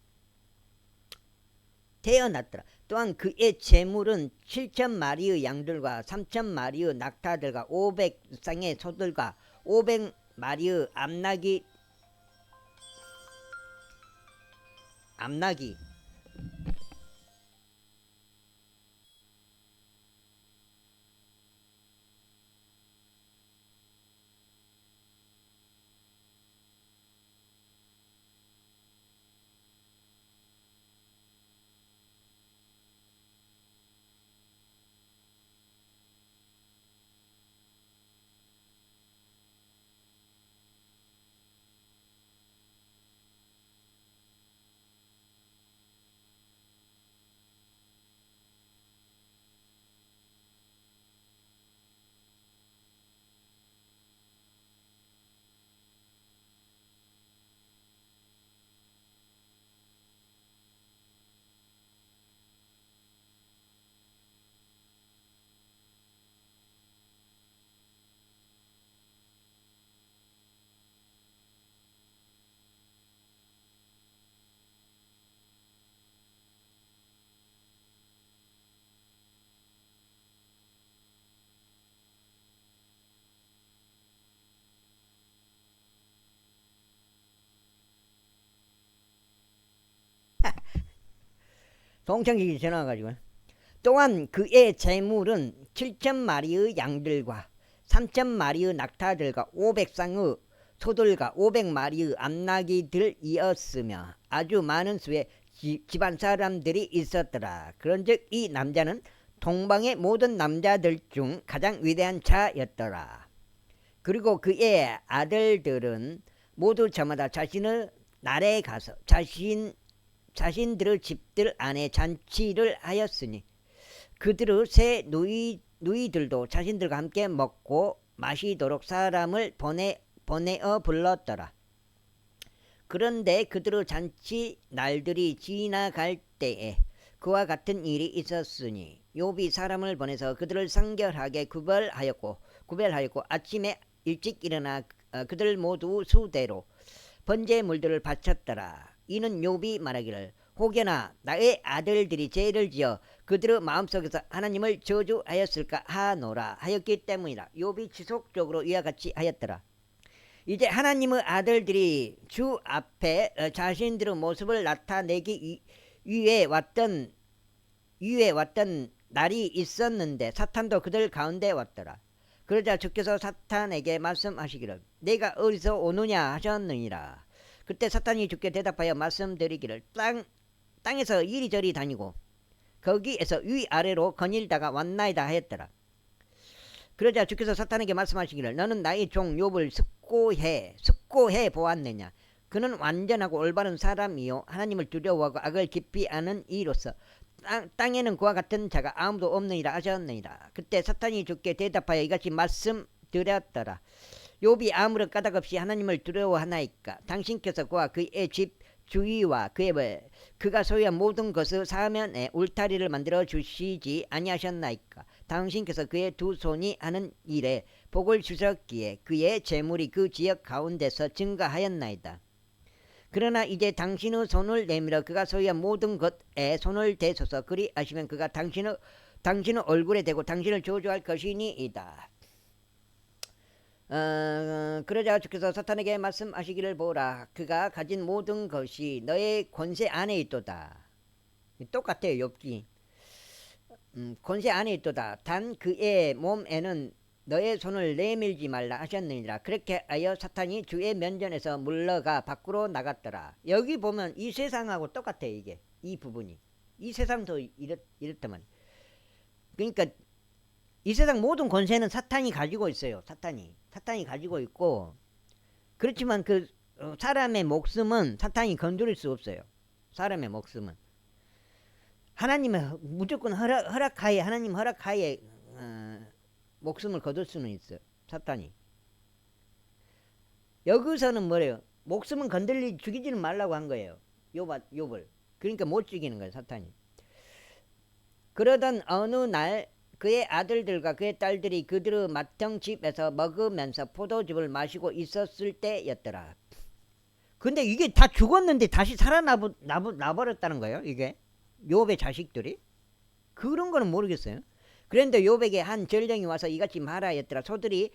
태어났더라. 또한 그의 재물은 7,000마리의 양들과 3,000마리의 낙타들과 500쌍의 소들과 500마리의 암나기 송창식이 전화가지고 또한 그의 재물은 7,000마리의 양들과 3,000마리의 낙타들과 500쌍의 소들과 500마리의 암나기들이었으며 아주 많은 수의 집안 사람들이 있었더라. 그런즉 이 남자는 동방의 모든 남자들 중 가장 위대한 자였더라. 그리고 그의 아들들은 모두 저마다 자신의 날에 가서 자신들의 집들 안에 잔치를 하였으니 그들의 새 누이들도 자신들과 함께 먹고 마시도록 사람을 보내어 불렀더라. 그런데 그들의 잔치 날들이 지나갈 때에 그와 같은 일이 있었으니 욥이 사람을 보내서 그들을 성결하게 구별하였고 아침에 일찍 일어나 그들 모두 수대로 번제물들을 바쳤더라. 이는 욥이 말하기를 혹여나 나의 아들들이 죄를 지어 그들의 마음속에서 하나님을 저주하였을까 하노라 하였기 때문이라. 욥이 지속적으로 이와 같이 하였더라. 이제 하나님의 아들들이 주 앞에 자신들의 모습을 나타내기 위해 왔던 날이 있었는데 사탄도 그들 가운데 왔더라. 그러자 주께서 사탄에게 말씀하시기를 내가 어디서 오느냐 하셨느니라. 그때 사탄이 주께 대답하여 말씀드리기를 땅에서 이리저리 다니고 거기에서 위아래로 거닐다가 왔나이다 하였더라. 그러자 주께서 사탄에게 말씀하시기를 너는 나의 종 욥을 숙고해 보았느냐. 그는 완전하고 올바른 사람이요 하나님을 두려워하고 악을 깊이 아는 이로서 땅에는 그와 같은 자가 아무도 없느니라 하셨느니라. 그때 사탄이 주께 대답하여 이같이 말씀드렸더라. 욥이 아무런 까닭 없이 하나님을 두려워하나이까. 당신께서 그와 그의 집 주위와 그가 소유한 모든 것을 사면에 울타리를 만들어 주시지 아니하셨나이까. 당신께서 그의 두 손이 하는 일에 복을 주셨기에 그의 재물이 그 지역 가운데서 증가하였나이다. 그러나 이제 당신의 손을 내밀어 그가 소유한 모든 것에 손을 대소서 그리하시면 그가 당신의 얼굴에 대고 당신을 저주할 것이니이다. 그러자 주께서 사탄에게 말씀하시기를 보라. 그가 가진 모든 것이 너의 권세 안에 있도다. 똑같아요. 욥기. 권세 안에 있도다. 단 그의 몸에는 너의 손을 내밀지 말라 하셨느니라. 그렇게 하여 사탄이 주의 면전에서 물러가 밖으로 나갔더라. 여기 보면 이 세상하고 똑같아요. 이게 이 부분이 이 세상도 이렇다만. 그러니까 이 세상 모든 권세는 사탄이 가지고 있어요. 사탄이 가지고 있고, 그렇지만 그 사람의 목숨은 사탄이 건드릴 수 없어요. 사람의 목숨은 하나님의 무조건 허락하에 하나님 허락하에 목숨을 거둘 수는 있어요. 사탄이. 여기서는 뭐래요? 목숨은 죽이지는 말라고 한 거예요. 욥을. 그러니까 못 죽이는 거예요. 사탄이. 그러던 어느 날 그의 아들들과 그의 딸들이 그들의 맏형집에서 먹으면서 포도즙을 마시고 있었을 때였더라. 근데 이게 다 죽었는데 다시 살아나버렸다는 거예요. 이게 욥의 자식들이. 그런 거는 모르겠어요. 그런데 욥에게 한 전령이 와서 이같이 말하였더라. 소들이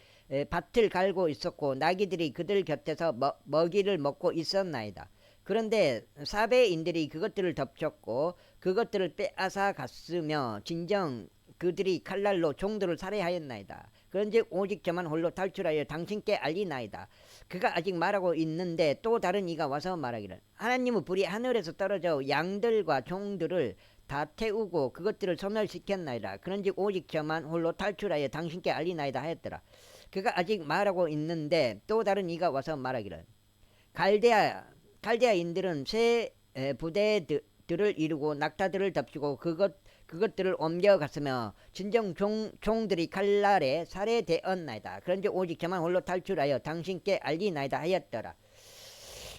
밭을 갈고 있었고 나귀들이 그들 곁에서 먹이를 먹고 있었나이다. 그런데 사배인들이 그것들을 덮쳤고 그것들을 빼앗아 갔으며 진정 그들이 칼날로 종들을 살해하였나이다. 그런즉 오직 저만 홀로 탈출하여 당신께 알리나이다. 그가 아직 말하고 있는데 또 다른 이가 와서 말하기를 하나님의 불이 하늘에서 떨어져 양들과 종들을 다 태우고 그것들을 소멸시켰나이다. 그런즉 오직 저만 홀로 탈출하여 당신께 알리나이다 하였더라. 그가 아직 말하고 있는데 또 다른 이가 와서 말하기를 갈대아인들은 새 부대들을 이루고 낙타들을 덮치고 그것들을 옮겨갔으며 진정 종들이 칼날에 살해되었나이다. 그런즉 오직 저만 홀로 탈출하여 당신께 알리나이다 하였더라.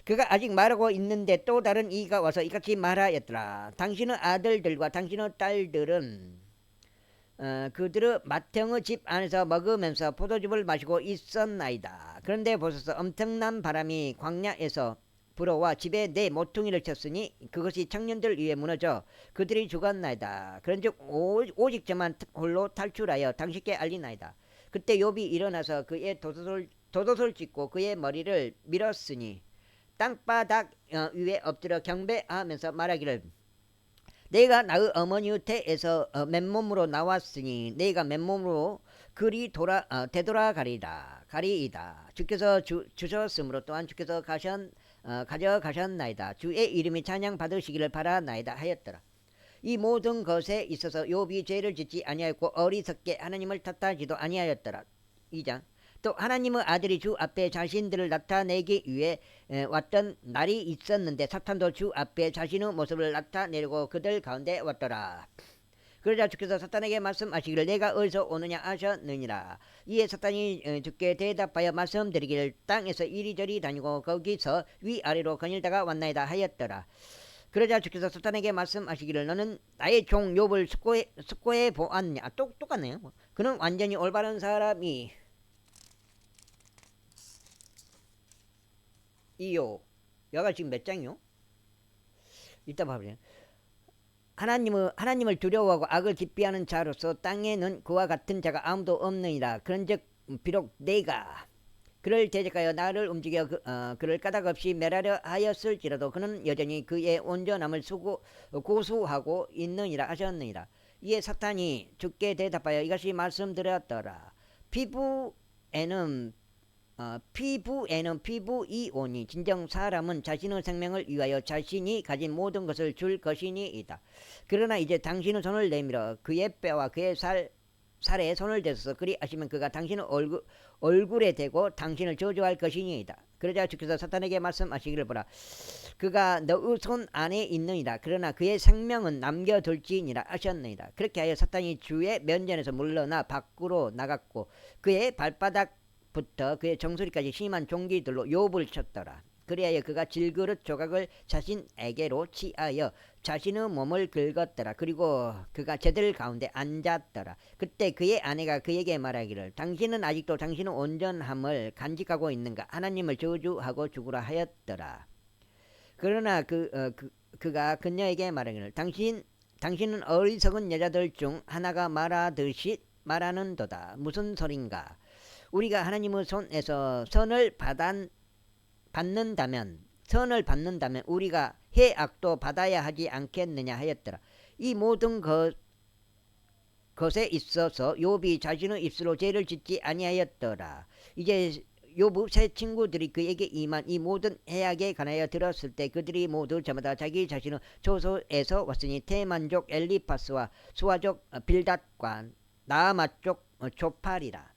그가 아직 말하고 있는데 또 다른 이가 와서 이같이 말하였더라. 당신의 아들들과 당신의 딸들은 그들의 맏형의 집 안에서 먹으면서 포도즙을 마시고 있었나이다. 그런데 보소서 엄청난 바람이 광야에서 불어와 집에 내 모퉁이를 쳤으니 그것이 청년들 위에 무너져 그들이 죽었나이다. 그런즉 오직 저만 홀로 탈출하여 당신께 알리나이다. 그때 욥이 일어나서 그의 도도솔 찢고 그의 머리를 밀었으니 땅바닥 위에 엎드려 경배하면서 말하기를 내가 나의 어머니 태에서 맨몸으로 나왔으니 내가 맨몸으로 그리 되돌아가리다 가리이다. 주께서 주셨으므로 또한 주께서 가져가셨나이다. 주의 이름이 찬양 받으시기를 바라나이다 하였더라. 이 모든 것에 있어서 욥이 죄를 짓지 아니하였고 어리석게 하나님을 탓하지도 아니하였더라. 2장. 또 하나님의 아들이 주 앞에 자신들을 나타내기 위해 왔던 날이 있었는데 사탄도 주 앞에 자신의 모습을 나타내려고 그들 가운데 왔더라. 그러자 주께서 사탄에게 말씀하시기를 내가 어디서 오느냐 하셨느니라. 이에 사탄이 주께 대답하여 말씀드리기를 땅에서 이리저리 다니고 거기서 위아래로 거닐다가 왔나이다 하였더라. 그러자 주께서 사탄에게 말씀하시기를 너는 나의 종 욥을 숙고해 보았냐. 똑같네요. 그는 완전히 올바른 사람이 이요. 여가 지금 몇 장이요? 이따 봐보세요. 하나님을 두려워하고 악을 기피하는 자로서 땅에는 그와 같은 자가 아무도 없느니라. 그런즉 비록 내가 그를 대적하여 나를 움직여 그를 까닭없이 멸하려 하였을지라도 그는 여전히 그의 온전함을 고수하고 있느니라 하셨느니라. 이에 사탄이 주께 대답하여 이것이 말씀드렸더라. 피부에는 피부이 오니 진정 사람은 자신의 생명을 위하여 자신이 가진 모든 것을 줄 것이니이다. 그러나 이제 당신의 손을 내밀어 그의 뼈와 그의 살에 손을 대서 그리하시면 그가 당신의 얼굴에 대고 당신을 저주할 것이니이다. 그러자 주께서 사탄에게 말씀하시기를 보라. 그가 너의 손 안에 있느니라. 그러나 그의 생명은 남겨둘지니라 하셨느니라. 그렇게 하여 사탄이 주의 면전에서 물러나 밖으로 나갔고 그의 발바닥부터 그의 정수리까지 심한 종기들로 욥을 쳤더라. 그리하여 그가 질그릇 조각을 자신에게로 취하여 자신의 몸을 긁었더라. 그리고 그가 저들 가운데 앉았더라. 그때 그의 아내가 그에게 말하기를 당신은 아직도 당신의 온전함을 간직하고 있는가. 하나님을 저주하고 죽으라 하였더라. 그러나 그가 그녀에게 말하기를 당신은 어리석은 여자들 중 하나가 말하듯이 말하는도다. 무슨 소린가. 우리가 하나님의 손에서 선을 받는다면 우리가 해악도 받아야 하지 않겠느냐 하였더라. 이 모든 것에 있어서 욥이 자신의 입술로 죄를 짓지 아니하였더라. 이제 욥의 세 친구들이 그에게 임한 이 모든 해악에 관하여 들었을 때 그들이 모두 저마다 자기 자신의 조소에서 왔으니 테만족 엘리파스와 수아족 빌닷과 나아마족 조팔이라.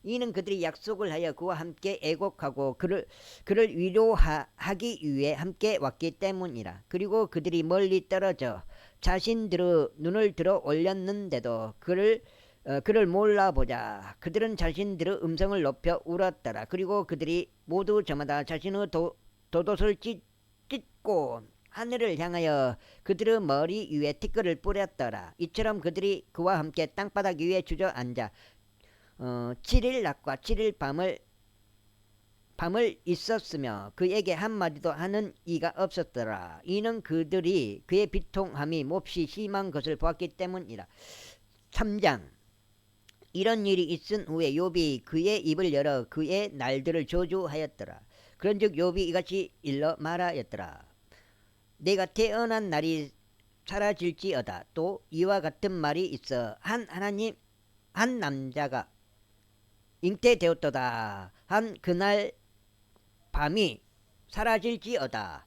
이는 그들이 약속을 하여 그와 함께 애곡하고 그를 위로하기 위해 함께 왔기 때문이라. 그리고 그들이 멀리 떨어져 자신들의 눈을 들어 올렸는데도 그를 몰라보자. 그들은 자신들의 음성을 높여 울었더라. 그리고 그들이 모두 저마다 자신의 돛을 찢고 하늘을 향하여 그들의 머리 위에 티끌을 뿌렸더라. 이처럼 그들이 그와 함께 땅바닥 위에 주저앉아 7일 낮과 7일 밤을 있었으며 그에게 한마디도 하는 이가 없었더라. 이는 그들이 그의 비통함이 몹시 심한 것을 보았기 때문이라. 3장. 이런 일이 있은 후에 욥이 그의 입을 열어 그의 날들을 저주하였더라. 그런즉 욥이 이같이 일러 말하였더라. 내가 태어난 날이 사라질지어다. 또 이와 같은 말이 있어 한 남자가 잉태되었도다 한 그날 밤이 사라질지어다.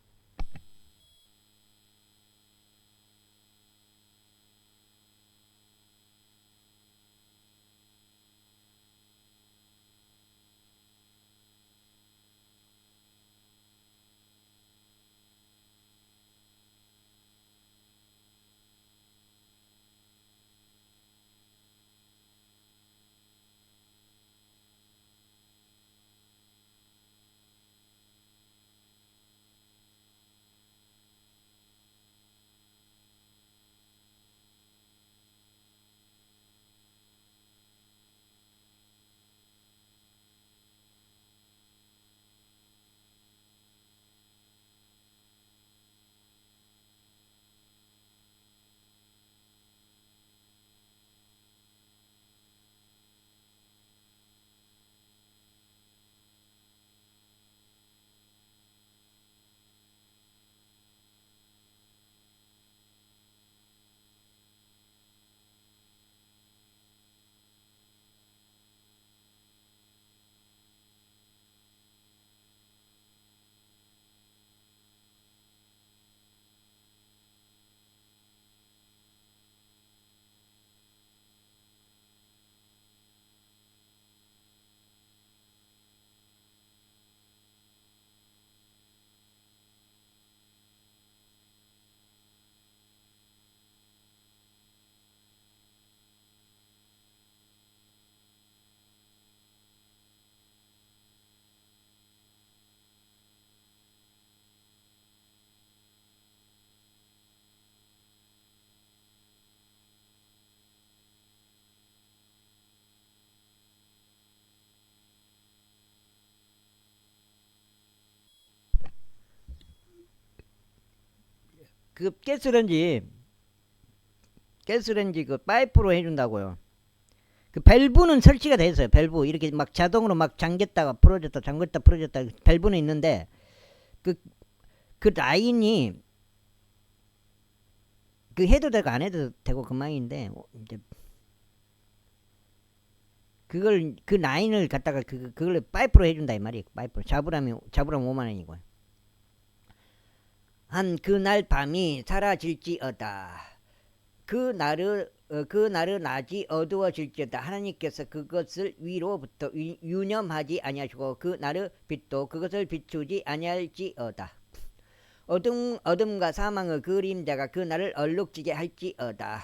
그 가스레인지 그 파이프로 해준다고요. 그 밸브는 설치가 돼 있어요. 밸브 이렇게 막 자동으로 막 잠겼다가 풀어졌다 잠겼다 풀어졌다 밸브는 있는데 그, 그 라인이 그 해도 되고 안 해도 되고 그만인데 이제 그걸 그 라인을 갖다가 그걸 파이프로 해준다 이 말이에요. 파이프로 잡으라면 5만 원이고. 한 그날 밤이 사라질지어다. 그 날은 낮이 어두워질지어다. 하나님께서 그것을 위로부터 유념하지 아니하시고 그 날의 빛도 그것을 비추지 아니할지어다. 어둠과 사망의 그림자가 그 날을 얼룩지게 할지어다.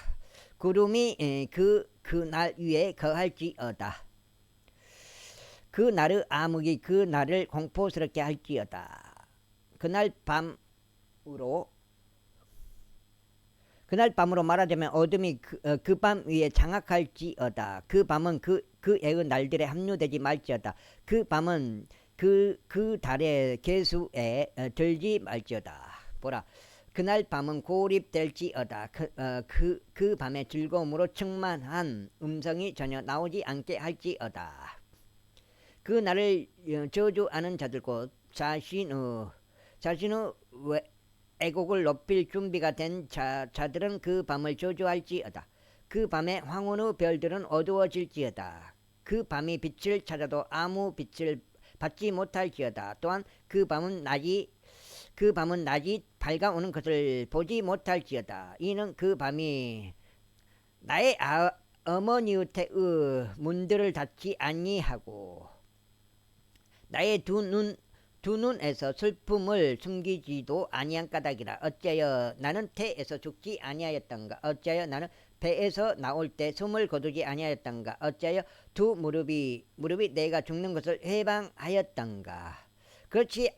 구름이 그 날 위에 거할지어다. 그 날의 암흑이 그 날을 공포스럽게 할지어다. 그날 밤으로 말하자면 어둠이 그 밤 위에 장악할지어다. 그 밤은 그 애의 날들에 합류되지 말지어다. 그 밤은 그 달의 계수에 들지 말지어다. 보라, 그날 밤은 고립될지어다. 그 밤의 즐거움으로 충만한 음성이 전혀 나오지 않게 할지어다. 그 날을 저주하는 자들고 자신의 애곡을 높일 준비가 된 자들은 그 밤을 저주할지어다. 그 밤에 황혼의 별들은 어두워질지어다. 그 밤이 빛을 찾아도 아무 빛을 받지 못할지어다. 또한 그 밤은 낮이 밝아오는 것을 보지 못할지어다. 이는 그 밤이 나의 어머니의 태의 문들을 닫지 아니하고 나의 두 눈에서 슬픔을 숨기지도 아니한 까닭이라. 어찌하여 나는 태에서 죽지 아니하였던가. 어찌하여 나는 배에서 나올 때 숨을 거두지 아니하였던가. 어찌하여 두 무릎이 내가 죽는 것을 해방하였던가. 그렇지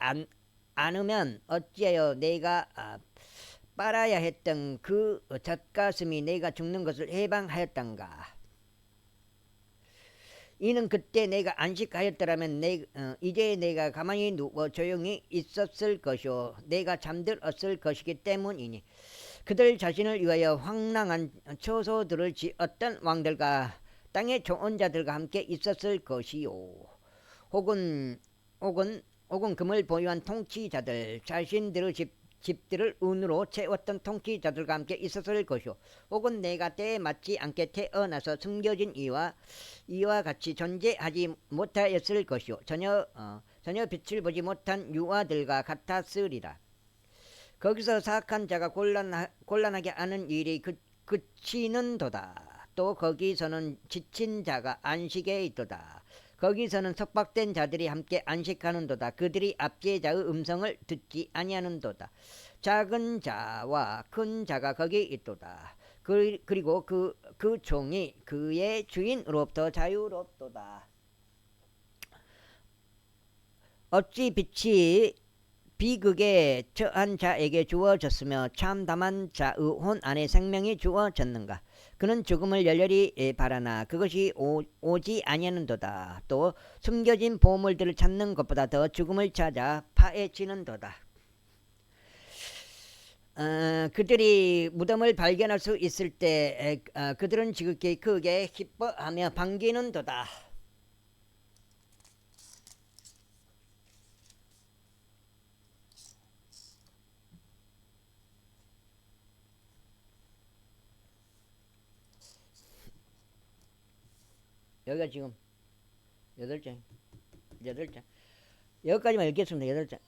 않으면 어찌하여 내가 빨아야 했던 그 젖가슴이 내가 죽는 것을 해방하였던가. 이는 그때 내가 안식하였더라면 이제 내가 가만히 누워 조용히 있었을 것이요 내가 잠들었을 것이기 때문이니. 그들 자신을 위하여 황량한 처소들을 지었던 왕들과 땅의 좋은 자들과 함께 있었을 것이요 혹은 금을 보유한 통치자들, 자신들의 집들을 은으로 채웠던 통치자들과 함께 있었을 것이요 혹은 내가 때에 맞지 않게 태어나서 숨겨진 이와 같이 존재하지 못하였을 것이요 전혀 빛을 보지 못한 유아들과 같았으리라. 거기서 사악한 자가 곤란하게 하는 일이 그치는도다. 또 거기서는 지친 자가 안식에 있도다. 거기서는 석박된 자들이 함께 안식하는도다. 그들이 압제자의 음성을 듣지 아니하는도다. 작은 자와 큰 자가 거기 있도다. 그리고 그 종이 그의 주인으로부터 자유롭도다. 어찌 빛이 비극에 처한 자에게 주어졌으며 참담한 자의 혼 안에 생명이 주어졌는가. 그는 죽음을 열렬히 바라나 그것이 오지 아니하는도다. 또 숨겨진 보물들을 찾는 것보다 더 죽음을 찾아 파헤치는도다. 그들이 무덤을 발견할 수 있을 때 그들은 지극히 크게 기뻐하며 반기는도다. 여기가 지금 8장 여기까지만 읽겠습니다. 8장.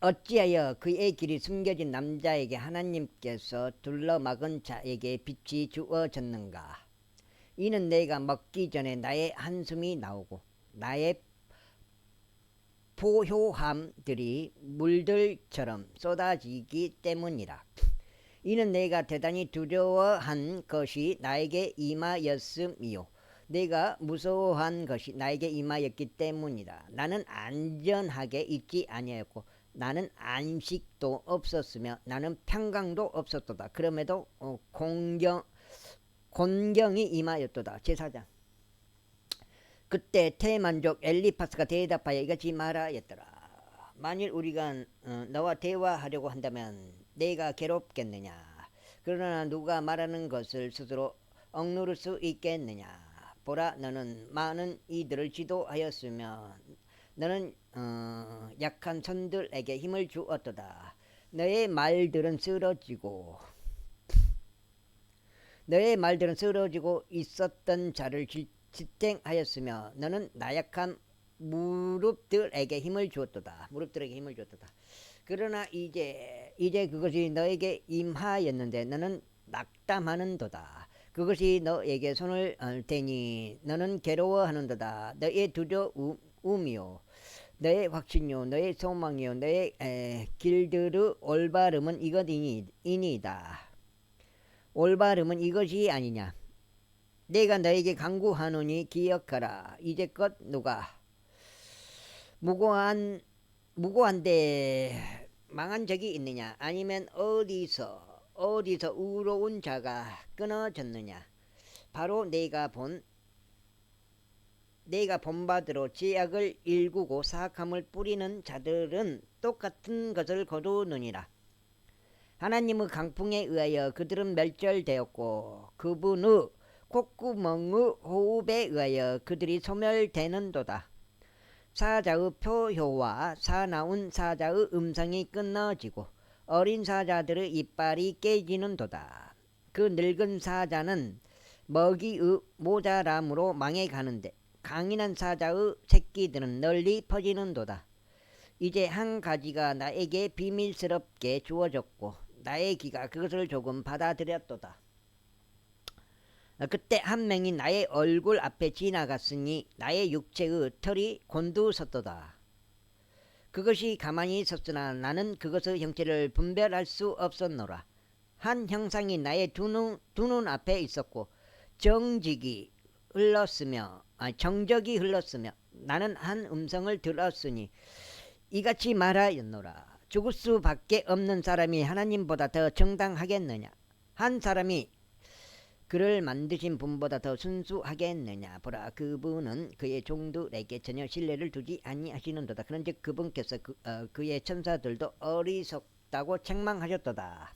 어찌하여 그의 길이 숨겨진 남자에게 하나님께서 둘러막은 자에게 빛이 주어졌는가. 이는 내가 먹기 전에 나의 한숨이 나오고 나의 포효함들이 물들처럼 쏟아지기 때문이라. 이는 내가 대단히 두려워한 것이 나에게 임하였음이요 내가 무서워한 것이 나에게 임하였기 때문이다. 나는 안전하게 있지 아니하였고 나는 안식도 없었으며 나는 평강도 없었도다. 그럼에도 곤경이 임하였도다. 제4장. 그때 태만족 엘리파스가 대답하여 이같이 말하였더라. 만일 우리가 너와 대화하려고 한다면 내가 괴롭겠느냐. 그러나 누가 말하는 것을 스스로 억누를 수 있겠느냐. 보라, 너는 많은 이들을 지도하였으며 너는 약한 손들에게 힘을 주었도다. 너의 말들은 쓰러지고 있었던 자를 지탱하였으며 너는 나약한 무릎들에게 힘을 주었도다. 그러나 이제 그것이 너에게 임하였는데 너는 낙담하는도다. 그것이 너에게 손을 대니 너는 괴로워하는도다. 너의 두려움이요 너의 확신이요 너의 소망이요 너의 길들의 올바름은 이것이니이다. 올바름은 이것이 아니냐. 내가 너에게 간구하노니 기억하라. 이제껏 누가 무고한데 망한 적이 있느냐. 아니면 어디서 의로운 자가 끊어졌느냐. 바로 내가 본바대로 죄악을 일구고 사악함을 뿌리는 자들은 똑같은 것을 거두느니라. 하나님의 강풍에 의하여 그들은 멸절되었고 그분의 콧구멍의 호흡에 의하여 그들이 소멸되는도다. 사자의 표효와 사나운 사자의 음성이 끊어지고 어린 사자들의 이빨이 깨지는도다. 그 늙은 사자는 먹이의 모자람으로 망해가는데 강인한 사자의 새끼들은 널리 퍼지는도다. 이제 한 가지가 나에게 비밀스럽게 주어졌고 나의 귀가 그것을 조금 받아들였도다. 그때 한 명이 나의 얼굴 앞에 지나갔으니 나의 육체의 털이 곤두섰도다. 그것이 가만히 있었으나 나는 그것의 형체를 분별할 수 없었노라. 한 형상이 나의 두 눈 앞에 있었고 정적이 흘렀으며 나는 한 음성을 들었으니 이같이 말하였노라. 죽을 수밖에 없는 사람이 하나님보다 더 정당하겠느냐. 한 사람이 그를 만드신 분보다 더 순수하겠느냐. 보라, 그분은 그의 종들에게 전혀 신뢰를 두지 아니하시는도다. 그런즉 그분께서 그의 천사들도 어리석다고 책망하셨도다.